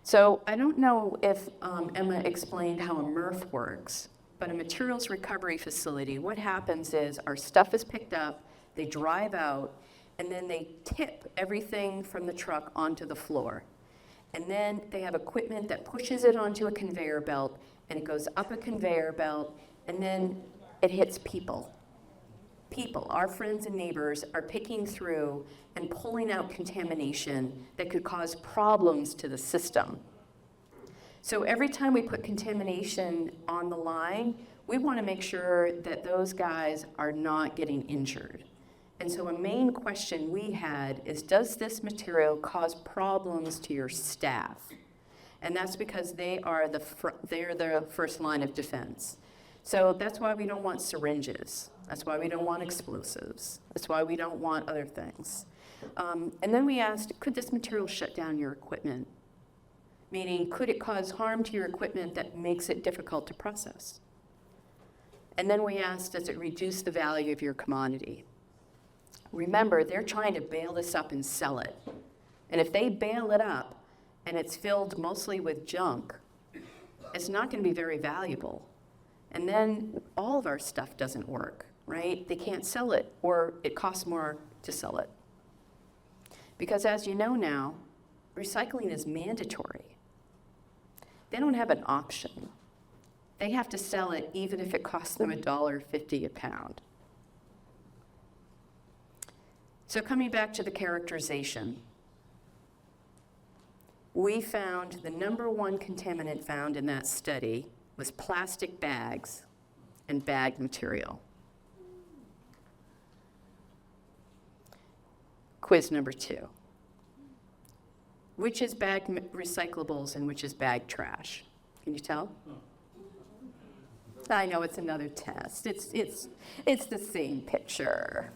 So I don't know if Emma explained how a MRF works, but a materials recovery facility, what happens is our stuff is picked up, they drive out, and then they tip everything from the truck onto the floor. And then they have equipment that pushes it onto a conveyor belt, and it goes up a conveyor belt, and then it hits people. People, our friends and neighbors, are picking through and pulling out contamination that could cause problems to the system. So every time we put contamination on the line, we want to make sure that those guys are not getting injured. And so a main question we had is, does this material cause problems to your staff? And that's because they're the first line of defense. So that's why we don't want syringes. That's why we don't want explosives. That's why we don't want other things. And then we asked, could this material shut down your equipment? Meaning, could it cause harm to your equipment that makes it difficult to process? And then we asked, does it reduce the value of your commodity? Remember, they're trying to bale this up and sell it. And if they bale it up and it's filled mostly with junk, it's not going to be very valuable. And then all of our stuff doesn't work, right? They can't sell it, or it costs more to sell it. Because as you know now, recycling is mandatory. They don't have an option. They have to sell it even if it costs them $1.50 a pound. So coming back to the characterization, we found the number one contaminant found in that study was plastic bags and bag material. Quiz number 2. Which is bag recyclables and which is bag trash? Can you tell? I know it's another test. It's the same picture.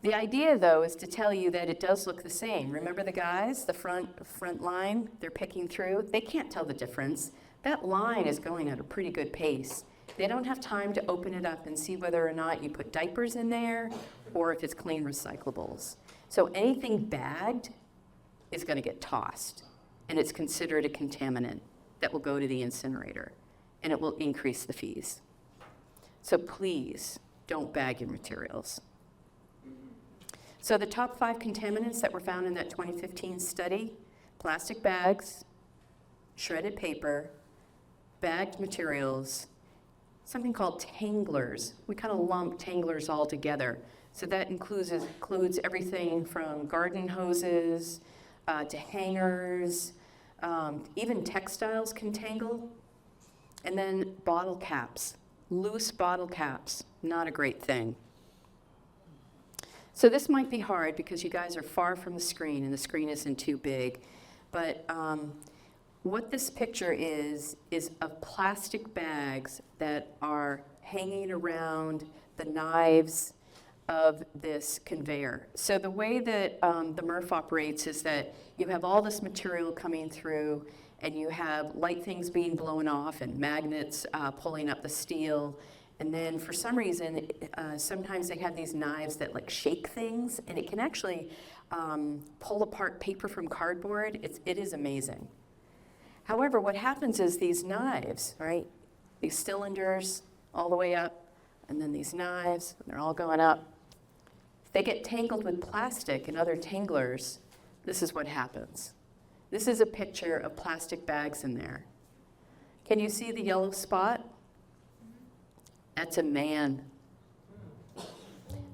The idea, though, is to tell you that it does look the same. Remember the guys, the front line, they're picking through? They can't tell the difference. That line is going at a pretty good pace. They don't have time to open it up and see whether or not you put diapers in there or if it's clean recyclables. So anything bagged is going to get tossed, and it's considered a contaminant that will go to the incinerator, and it will increase the fees. So please don't bag your materials. So the top 5 contaminants that were found in that 2015 study: plastic bags, shredded paper, bagged materials, something called tanglers. We kind of lump tanglers all together. So that includes everything from garden hoses to hangers, even textiles can tangle. And then bottle caps, loose bottle caps, not a great thing. So this might be hard because you guys are far from the screen and the screen isn't too big. But what this picture is of plastic bags that are hanging around the knives of this conveyor. So the way that the MRF operates is that you have all this material coming through, and you have light things being blown off and magnets pulling up the steel. And then for some reason, sometimes they have these knives that like shake things, and it can actually pull apart paper from cardboard. It is amazing. However, what happens is these knives, right? These cylinders all the way up, and then these knives, they're all going up. If they get tangled with plastic and other tanglers, this is what happens. This is a picture of plastic bags in there. Can you see the yellow spot? That's a man.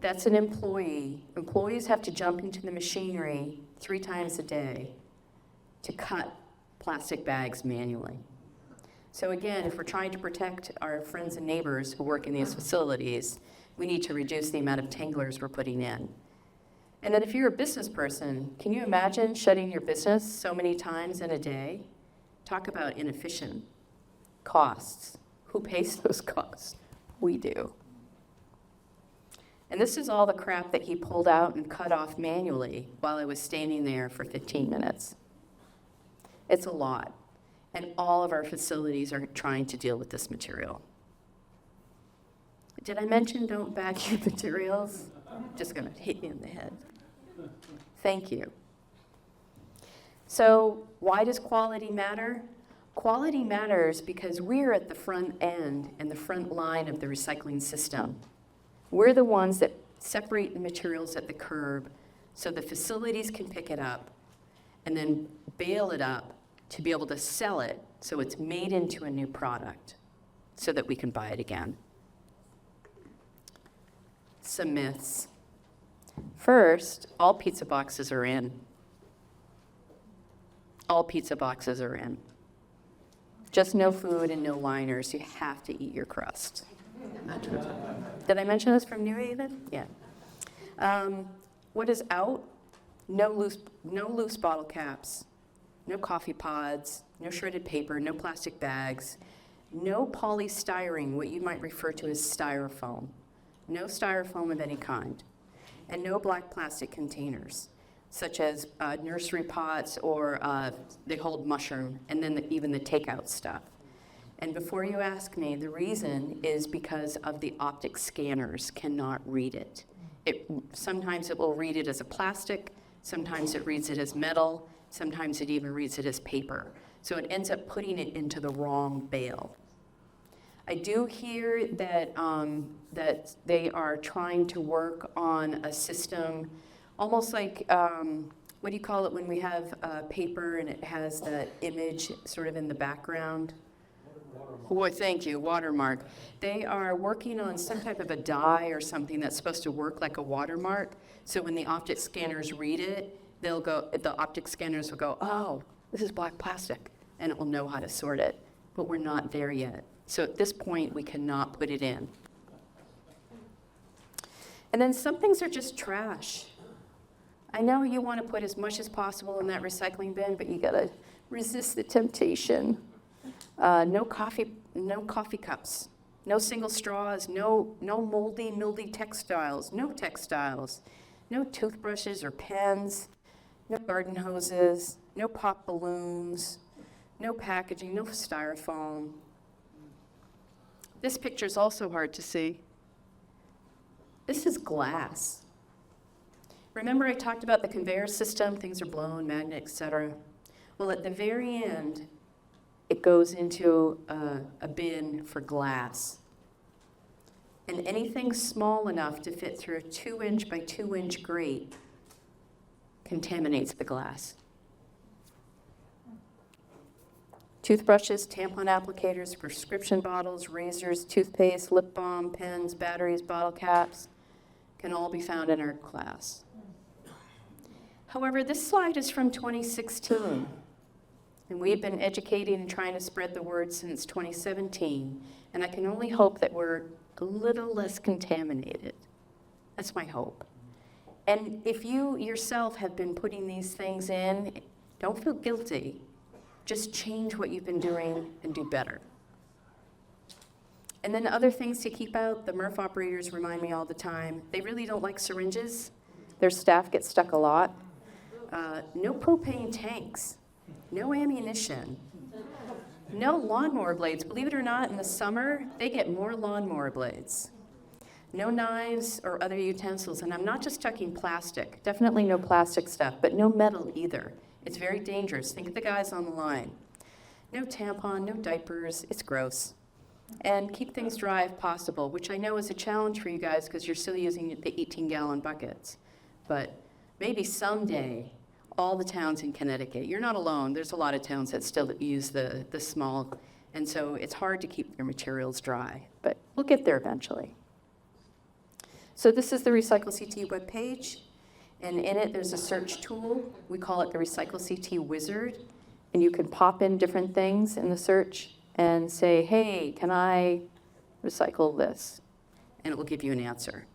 That's an employee. Employees have to jump into the machinery 3 times a day to cut plastic bags manually. So again, if we're trying to protect our friends and neighbors who work in these facilities, we need to reduce the amount of tanglers we're putting in. And then if you're a business person, can you imagine shutting your business so many times in a day? Talk about inefficient costs. Who pays those costs? We do. And this is all the crap that he pulled out and cut off manually while I was standing there for 15 minutes. It's a lot. And all of our facilities are trying to deal with this material. Did I mention don't bag your materials? Just gonna hit you in the head. Thank you. So why does quality matter? Quality matters because we're at the front end and the front line of the recycling system. We're the ones that separate the materials at the curb so the facilities can pick it up. and then bale it up to be able to sell it so it's made into a new product so that we can buy it again. Some myths. First, all pizza boxes are in. All pizza boxes are in. Just no food and no liners. You have to eat your crust. Not true. Did I mention this from New Haven? Yeah. What is out? No loose bottle caps, no coffee pods, no shredded paper, no plastic bags, no polystyrene, what you might refer to as styrofoam. No styrofoam of any kind, and no black plastic containers, such as nursery pots or they hold mushroom, and then even the takeout stuff. And before you ask me, the reason is because of the optic scanners cannot read it. Sometimes it will read it as a plastic, sometimes it reads it as metal, sometimes it even reads it as paper. So it ends up putting it into the wrong bale. I do hear that, that they are trying to work on a system, almost like, what do you call it when we have paper and it has the image sort of in the background? Boy, thank you, watermark. They are working on some type of a dye or something that's supposed to work like a watermark. So when the optic scanners read it, they'll go, the optic scanners will go, oh, this is black plastic, and it will know how to sort it. But we're not there yet. So at this point, we cannot put it in. And then some things are just trash. I know you want to put as much as possible in that recycling bin, but you gotta resist the temptation. No coffee cups, no single straws, no moldy, mildy textiles, no toothbrushes or pens, no garden hoses, no pop balloons, no packaging, no styrofoam. This picture is also hard to see. This is glass. Remember I talked about the conveyor system, things are blown, magnet, etc. Well, at the very end, it goes into a bin for glass. And anything small enough to fit through a 2-inch by 2-inch grate contaminates the glass. Toothbrushes, tampon applicators, prescription bottles, razors, toothpaste, lip balm, pens, batteries, bottle caps can all be found in our glass. However, this slide is from 2016. And we've been educating and trying to spread the word since 2017. And I can only hope that we're a little less contaminated. That's my hope. And if you yourself have been putting these things in, don't feel guilty. Just change what you've been doing and do better. And then other things to keep out, the MRF operators remind me all the time, they really don't like syringes. Their staff gets stuck a lot. No propane tanks. No ammunition, no lawnmower blades. Believe it or not, in the summer, they get more lawnmower blades. No knives or other utensils, and I'm not just talking plastic, definitely no plastic stuff, but no metal either. It's very dangerous. Think of the guys on the line. No tampon, no diapers, it's gross. And keep things dry if possible, which I know is a challenge for you guys because you're still using the 18-gallon buckets. But maybe someday, all the towns in Connecticut, you're not alone, there's a lot of towns that still use the small, and so it's hard to keep their materials dry, but we'll get there eventually. So this is the Recycle CT webpage, and in it there's a search tool. We call it the Recycle CT Wizard, and you can pop in different things in the search and say, hey, can I recycle this? And it will give you an answer.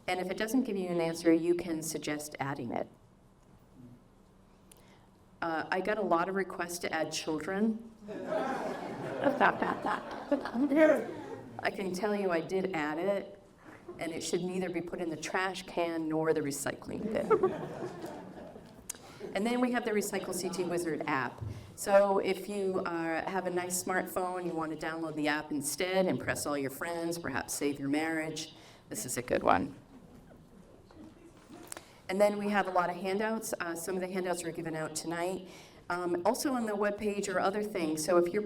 And if it doesn't give you an answer, you can suggest adding it. I got a lot of requests to add children. I can tell you I did add it, and it should neither be put in the trash can nor the recycling bin. And then we have the Recycle CT Wizard app. So if you have a nice smartphone, you want to download the app instead, impress all your friends, perhaps save your marriage, this is a good one. And then we have a lot of handouts. Some of the handouts are given out tonight. Also on the webpage are other things. So if you're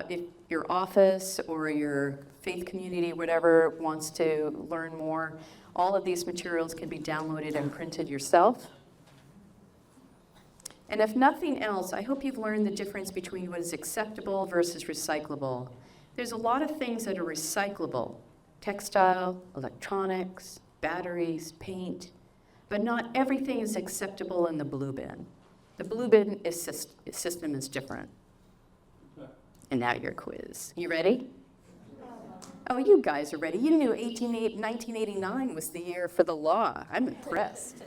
if your office or your faith community, whatever, wants to learn more, all of these materials can be downloaded and printed yourself. And if nothing else, I hope you've learned the difference between what is acceptable versus recyclable. There's a lot of things that are recyclable: textile, electronics, batteries, paint, but not everything is acceptable in the blue bin. The blue bin system is different. And now your quiz. You ready? Oh, you guys are ready. You knew 1989 was the year for the law. I'm impressed.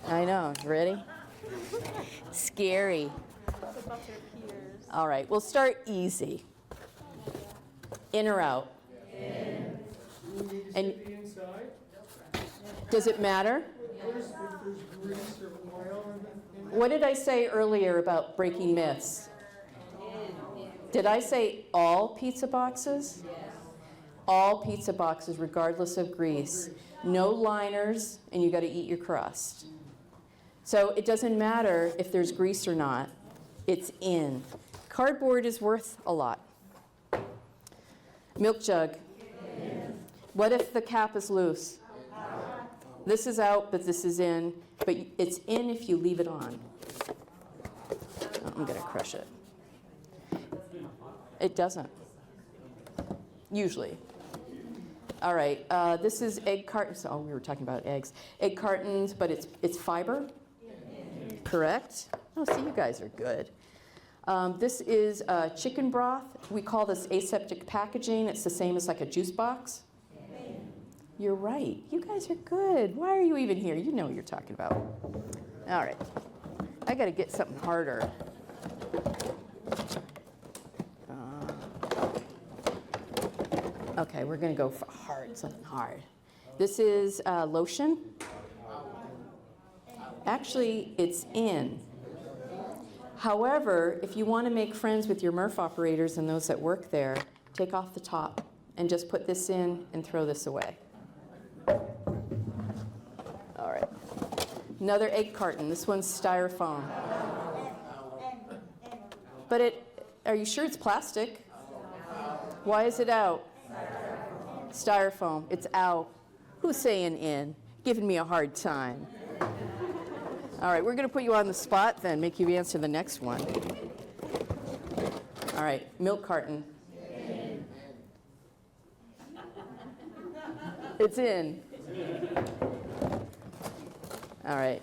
I know. Ready? Scary. All right, we'll start easy. In or out? In. And does it matter? What did I say earlier about breaking myths? Did I say all pizza boxes? All pizza boxes, regardless of grease. No liners, and you got to eat your crust. So it doesn't matter if there's grease or not. It's in. Cardboard is worth a lot. Milk jug. What if the cap is loose? This is out, but this is in. But it's in if you leave it on. Oh, I'm going to crush it. It doesn't. Usually. All right. This is egg cartons. Oh, we were talking about eggs. Egg cartons, but it's fiber. Correct? Oh, see, you guys are good. This is chicken broth. We call this aseptic packaging. It's the same as like a juice box. You're right. You guys are good. Why are you even here? You know what you're talking about. All right. I got to get something harder. Okay, we're going to go for hard, something hard. This is lotion. Actually, it's in. However, if you want to make friends with your MRF operators and those that work there, take off the top and just put this in and throw this away. All right. Another egg carton. This one's styrofoam. But are you sure it's plastic? Why is it out? Styrofoam. It's out. Who's saying in? Giving me a hard time. All right, we're going to put you on the spot then, make you answer the next one. All right, milk carton. It's in. All right.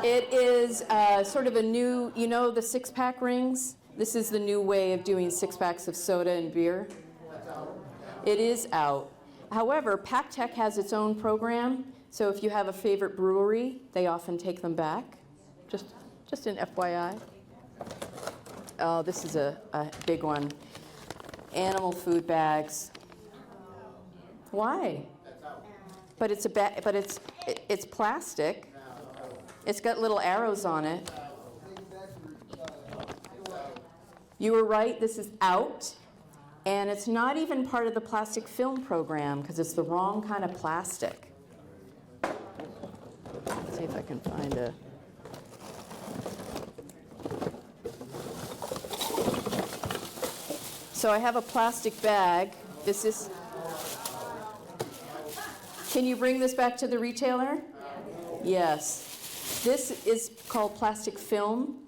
It is sort of a new, you know the six-pack rings? This is the new way of doing six-packs of soda and beer. It is out. However, PacTech has its own program, so if you have a favorite brewery, they often take them back. Just an FYI. Oh, this is a big one. Animal food bags. Why? But it's it's plastic. It's got little arrows on it. You were right, this is out. And it's not even part of the plastic film program because it's the wrong kind of plastic. Let's see if I can find a... So I have a plastic bag. This is... Can you bring this back to the retailer? Yes. This is called plastic film.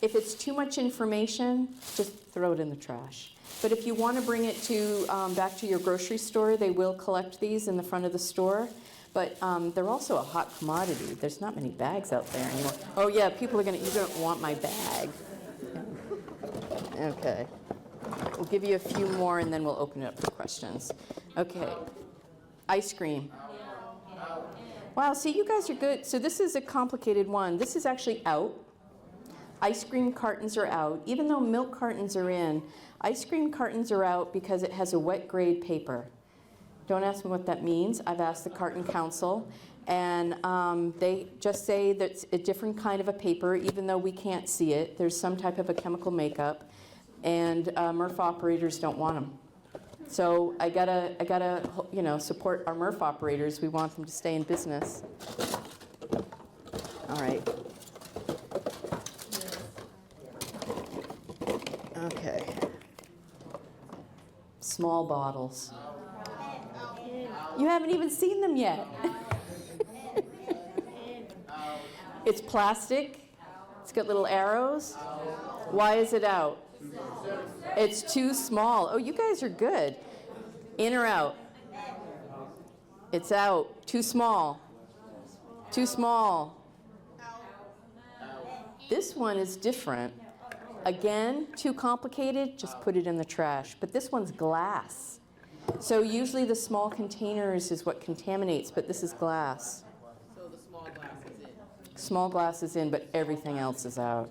If it's too much information, just throw it in the trash. But if you want to bring it to back to your grocery store, they will collect these in the front of the store. But they're also a hot commodity. There's not many bags out there anymore. Oh yeah, people are you're gonna want my bag. Okay. We'll give you a few more and then we'll open it up for questions. Okay. Ice cream. Wow, see, you guys are good. So this is a complicated one. This is actually out. Ice cream cartons are out. Even though milk cartons are in, ice cream cartons are out because it has a wet grade paper. Don't ask me what that means. I've asked the Carton Council, and they just say that it's a different kind of a paper, even though we can't see it. There's some type of a chemical makeup, and MRF operators don't want them. So I gotta, support our MRF operators. We want them to stay in business. All right. Okay. small bottles. You haven't even seen them yet. It's plastic. It's got little arrows. Why is it out? It's too small. Oh, you guys are good. In or out? It's out. Too small. Too small. This one is different. Again, too complicated, just put it in the trash. But this one's glass. So usually the small containers is what contaminates, but this is glass. So the small glass is in. Small glass is in, but everything else is out.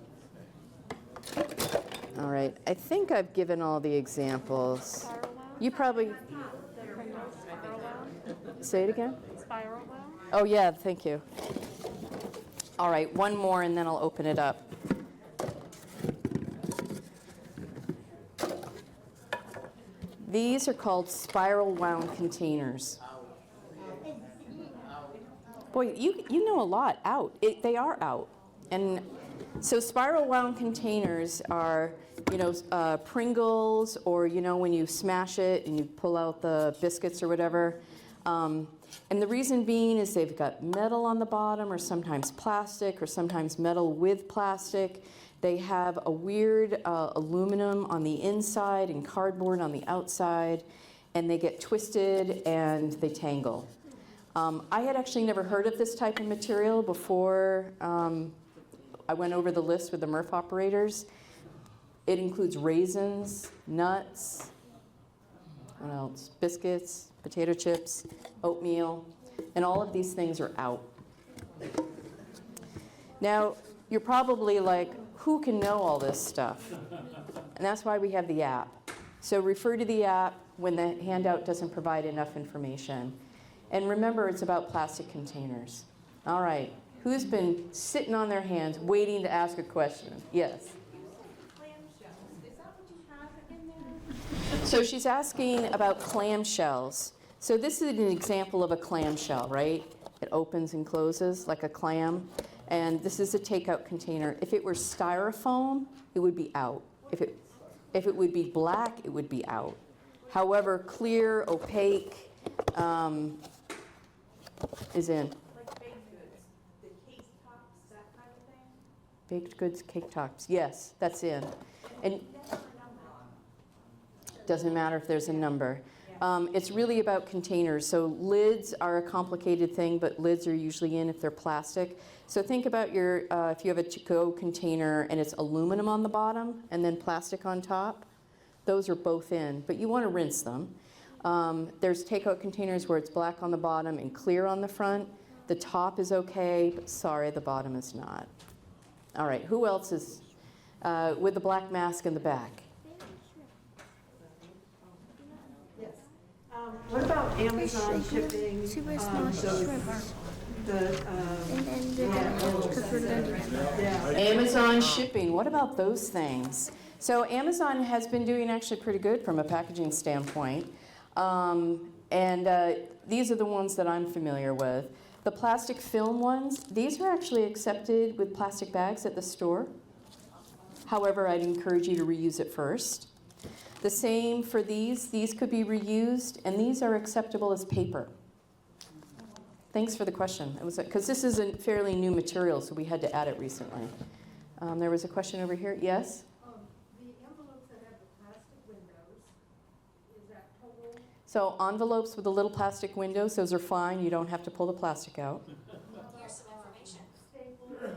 All right, I think I've given all the examples. You probably, say it again? Spiral well? Oh yeah, thank you. All right, one more and then I'll open it up. These are called spiral wound containers. Boy, you know a lot. Out. They are out. And so spiral wound containers are, Pringles, or, when you smash it and you pull out the biscuits or whatever. And the reason being is they've got metal on the bottom, or sometimes plastic, or sometimes metal with plastic. They have a weird aluminum on the inside and cardboard on the outside, and they get twisted and they tangle. I had actually never heard of this type of material before I went over the list with the MRF operators. It includes raisins, nuts, what else? Biscuits, potato chips, oatmeal, and all of these things are out. Now, you're probably like, who can know all this stuff? And that's why we have the app. So refer to the app when the handout doesn't provide enough information. And remember, it's about plastic containers. All right, who's been sitting on their hands waiting to ask a question? Yes? So she's asking about clamshells. So this is an example of a clamshell, right? It opens and closes like a clam. And this is a takeout container. If it were styrofoam, it would be out. If it would be black, it would be out. However, clear, opaque is in. Like baked goods, the cake tops, that kind of thing? Baked goods, cake tops, yes, that's in. And doesn't matter if there's a number. It's really about containers. So lids are a complicated thing, but lids are usually in if they're plastic. So think about your, if you have a to-go container and it's aluminum on the bottom and then plastic on top, those are both in, but you want to rinse them. There's takeout containers where it's black on the bottom and clear on the front. The top is okay, but sorry, the bottom is not. All right, who else is with the black mask in the back? What about Amazon shipping? Super small shrimps. And then Yeah. Amazon shipping, what about those things? So Amazon has been doing actually pretty good from a packaging standpoint. These are the ones that I'm familiar with. The plastic film ones, these are actually accepted with plastic bags at the store. However, I'd encourage you to reuse it first. The same for these could be reused, and these are acceptable as paper. Thanks for the question. It was because this is a fairly new material, so we had to add it recently. There was a question over here. Yes? The envelopes that have the plastic windows, is that total? So envelopes with the little plastic windows, those are fine. You don't have to pull the plastic out. Here's some information. Staples on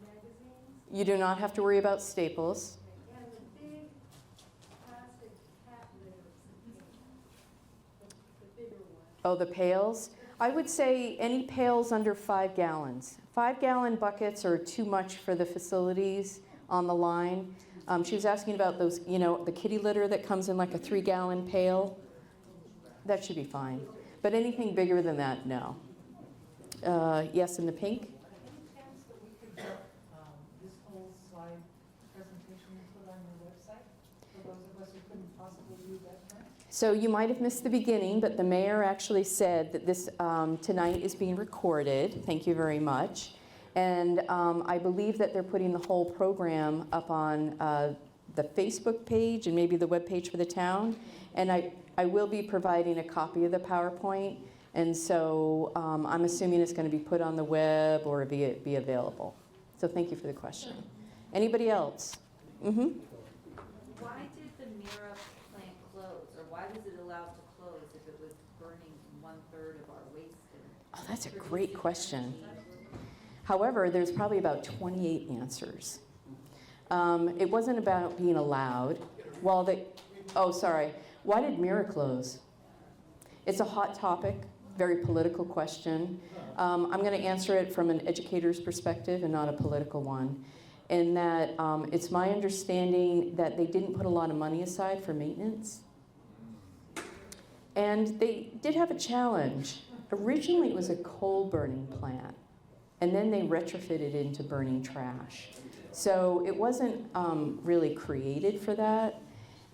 magazines, You do not have to worry about staples. and the big plastic hat lids, the bigger ones. Oh, the pails? I would say any pails under 5 gallons. 5-gallon buckets are too much for the facilities on the line. She was asking about those, the kitty litter that comes in like a 3-gallon pail. That should be fine. But anything bigger than that, no. Yes, in the pink? Any chance that we could get this whole slide presentation put on your website for those of us who couldn't possibly read that print? So you might have missed the beginning, but the mayor actually said that this tonight is being recorded. Thank you very much. And I believe that they're putting the whole program up on the Facebook page and maybe the web page for the town. And I will be providing a copy of the PowerPoint, and so I'm assuming it's going to be put on the web or be available. So thank you for the question. Anybody else? Mm-hmm. Why did the Mira plant close, or why was it allowed to close if it was burning 1/3 of our waste? Oh, that's a great question. However, there's probably about 28 answers. It wasn't about being allowed. Why did Mira close? It's a hot topic, very political question. I'm going to answer it from an educator's perspective and not a political one. In that it's my understanding that they didn't put a lot of money aside for maintenance. And they did have a challenge. Originally, it was a coal burning plant, and then they retrofitted into burning trash. So it wasn't really created for that,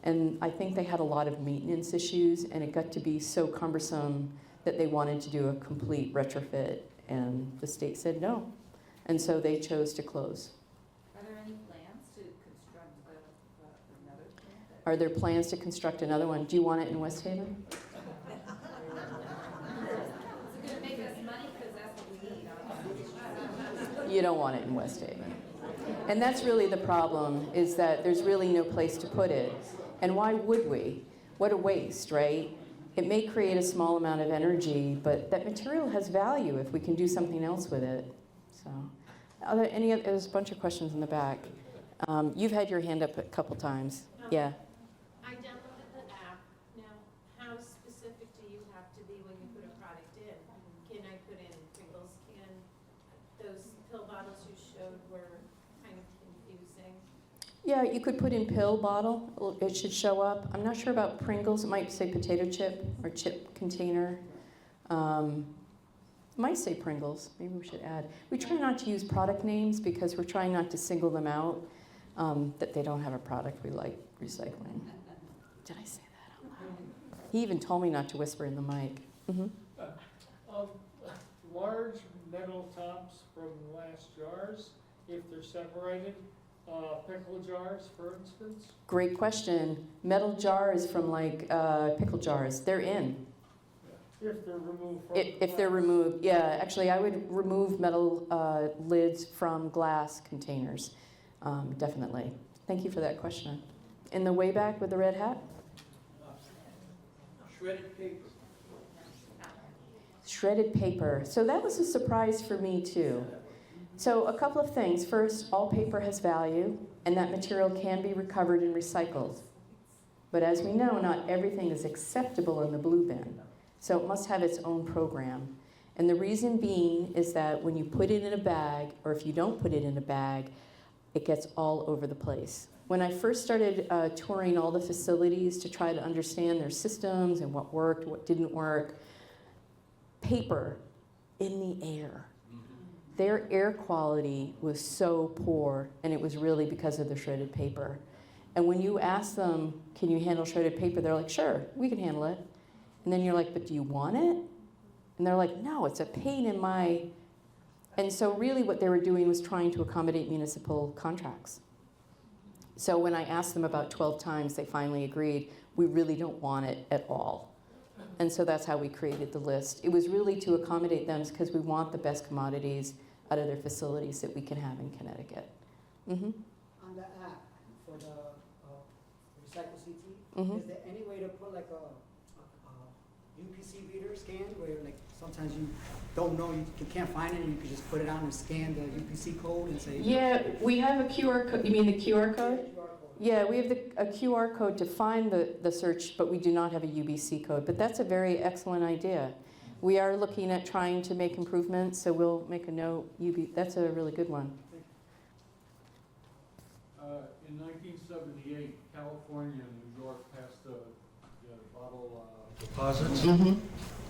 and I think they had a lot of maintenance issues, and it got to be so cumbersome that they wanted to do a complete retrofit, and the state said no, and so they chose to close. Are there any plans to construct another plant? Are there plans to construct another one? Do you want it in West Haven? Is it going to make us money? Because that's what we need. You don't want it in West Haven. And that's really the problem, is that there's really no place to put it. And why would we? What a waste, right? It may create a small amount of energy, but that material has value if we can do something else with it. So, there's a bunch of questions in the back. You've had your hand up a couple times. Yeah. I downloaded the app. Now, how specific do you have to be when you put a product in? Can I put in Pringles can? Those pill bottles you showed were kind of confusing. Yeah, you could put in pill bottle. It should show up. I'm not sure about Pringles. It might say potato chip or chip container. It might say Pringles. Maybe we should add. We try not to use product names because we're trying not to single them out, that they don't have a product we like recycling. Did I say that out loud? He even told me not to whisper in the mic. Mm-hmm. Large metal tops from glass jars, if they're separated, pickle jars, for instance? Great question. Metal jars from like pickle jars, they're in. If they're removed from If they're removed, yeah. Actually, I would remove metal lids from glass containers, definitely. Thank you for that question. In the way back with the red hat? shredded paper. Shredded paper. So that was a surprise for me too. So a couple of things. First, all paper has value, and that material can be recovered and recycled. But as we know, not everything is acceptable in the blue bin. So it must have its own program. And the reason being is that when you put it in a bag, or if you don't put it in a bag, it gets all over the place. When I first started touring all the facilities to try to understand their systems and what worked, what didn't work, paper in the air. Their air quality was so poor, and it was really because of the shredded paper. And when you ask them, can you handle shredded paper? They're like, sure, we can handle it. And then you're like, but do you want it? And they're like, no, it's a pain in my... And so really what they were doing was trying to accommodate municipal contracts. So when I asked them about 12 times, they finally agreed, we really don't want it at all. And so that's how we created the list. It was really to accommodate them because we want the best commodities out of their facilities that we can have in Connecticut. Mm-hmm. On the app for the Recycle CT, Mm-hmm. is there any way to put like a UPC reader scan where like sometimes you don't know, you can't find it and you can just put it on and scan the UPC code and say... Yeah, we have a QR code. You mean the QR code? QR code. Yeah, we have a QR code to find the search, but we do not have a UBC code. But that's a very excellent idea. We are looking at trying to make improvements, so we'll make a note. That's a really good one. In 1978, California and New York passed the bottle deposits. Mm-hmm.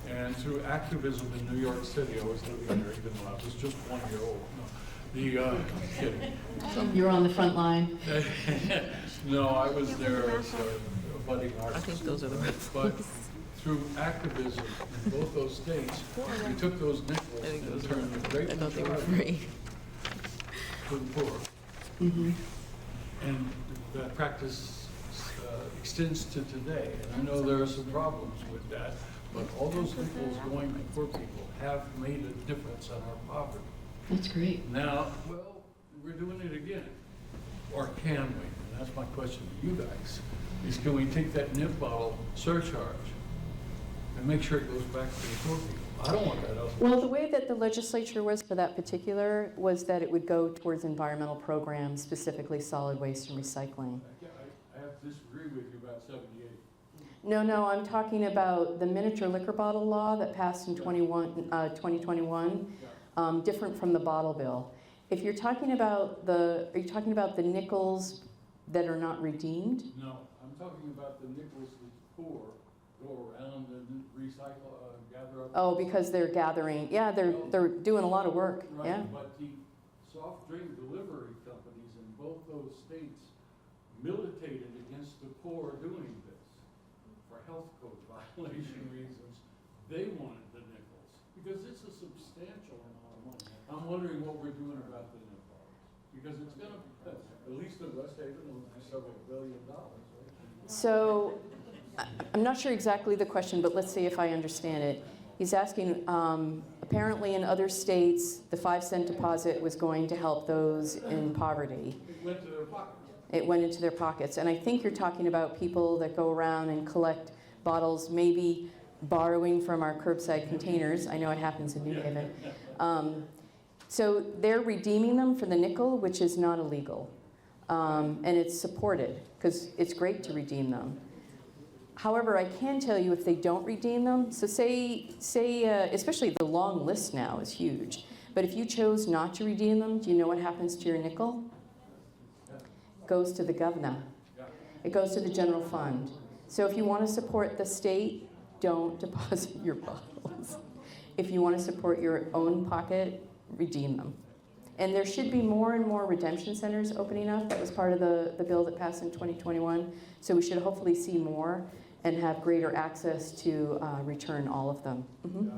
And through activism in New York City, I was living there even though I was just 1 year old. No, I'm kidding. You're on the front line. No, I was there as a budding artist. I think those are the right But through activism in both those states, we took those nickels and turned them great I thought they were free. for the poor. Mm-hmm. And that practice extends to today. And I know there are some problems with that, but all those nickels going to poor people have made a difference in our poverty. That's great. Now, well, we're doing it again, or can we? And that's my question to you guys, is can we take that nip bottle surcharge and make sure it goes back to the poor people? I don't want that elsewhere. Well, the way that the legislature was for that particular was that it would go towards environmental programs, specifically solid waste and recycling. I have to disagree with you about 78. No, I'm talking about the miniature liquor bottle law that passed in 2021, different from the bottle bill. If you're talking about are you talking about the nickels that are not redeemed? No, I'm talking about the nickels that poor go around and recycle, gather up. Oh, because they're gathering. Yeah, they're doing a lot of work. Right, Yeah. but the soft drink delivery companies in both those states militated against the poor doing this for health code violation reasons. They wanted the nickels because it's a substantial amount of money. I'm wondering what we're doing about the nickels because it's going to, at least in West Haven, will be several $1 billion, right? So I'm not sure exactly the question, but let's see if I understand it. He's asking, apparently in other states, the 5-cent deposit was going to help those in poverty. It went to their pockets. It went into their pockets. And I think you're talking about people that go around and collect bottles, maybe borrowing from our curbside containers. I know it happens in New Haven. So they're redeeming them for the nickel, which is not illegal. And it's supported, because it's great to redeem them. However, I can tell you if they don't redeem them, so say especially the long list now is huge, but if you chose not to redeem them, do you know what happens to your nickel? It goes to the governor. It goes to the general fund. So if you want to support the state, don't deposit your bottles. If you want to support your own pocket, redeem them. And there should be more and more redemption centers opening up. That was part of the bill that passed in 2021. So we should hopefully see more and have greater access to return all of them. Mm-hmm.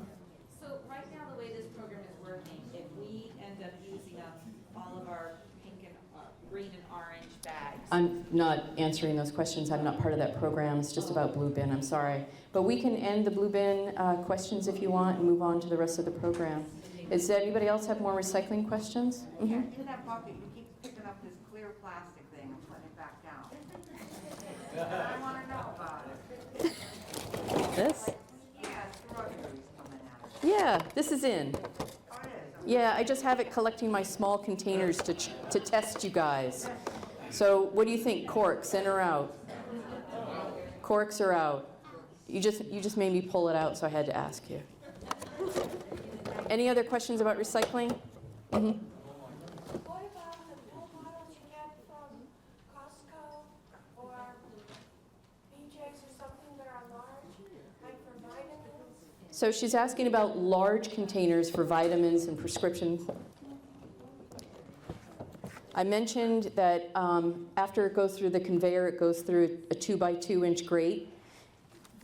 So right now, the way this program is working, if we end up using up all of our pink and green and orange bags. I'm not answering those questions. I'm not part of that program. It's just about Blue Bin. I'm sorry. But we can end the Blue Bin questions if you want and move on to the rest of the program. Does anybody else have more recycling questions? Mm-hmm. Yeah, in that bucket, you keep picking up this clear plastic thing and putting it back down. I want to know about it. This? Yeah, strawberries coming out. Yeah, this is in. Oh, it is. Yeah, I just have it collecting my small containers to test you guys. So what do you think, corks, in or out? Corks are out. You just made me pull it out, so I had to ask you. Any other questions about recycling? Mm-hmm. What about the pill bottles you get from Costco or BJ's or something that are large, like for vitamins? So she's asking about large containers for vitamins and prescription. I mentioned that after it goes through the conveyor, it goes through a 2x2-inch grate.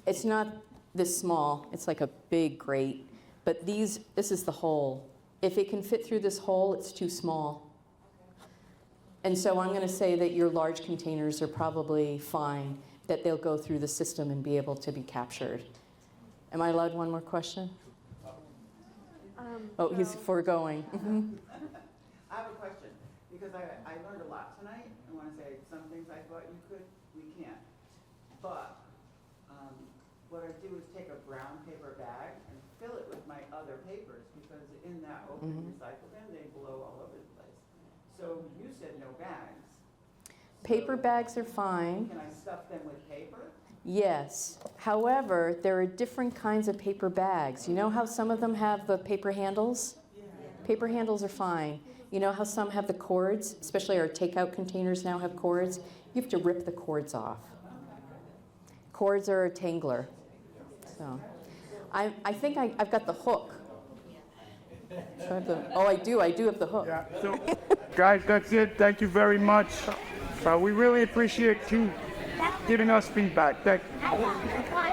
It's not this small, it's like a big grate. But this is the hole. If it can fit through this hole, it's too small. And so I'm going to say that your large containers are probably fine, that they'll go through the system and be able to be captured. Am I allowed one more question? Oh, he's foregoing. Mm-hmm. I have a question, because I learned a lot tonight. I want to say some things I thought you could, we can't. But what I do is take a brown paper bag and fill it with my other papers, because in that open recycle bin, they blow all over the place. So you said no bags. Paper bags are fine. Can I stuff them with paper? Yes. However, there are different kinds of paper bags. You know how some of them have the paper handles? Yeah. Paper handles are fine. You know how some have the cords, especially our takeout containers now have cords? You have to rip the cords off. Cords are a tangler. So, I think I've got the hook. So I have I do have the hook. Yeah, so, guys, that's it. Thank you very much. We really appreciate you giving us feedback. Thank you.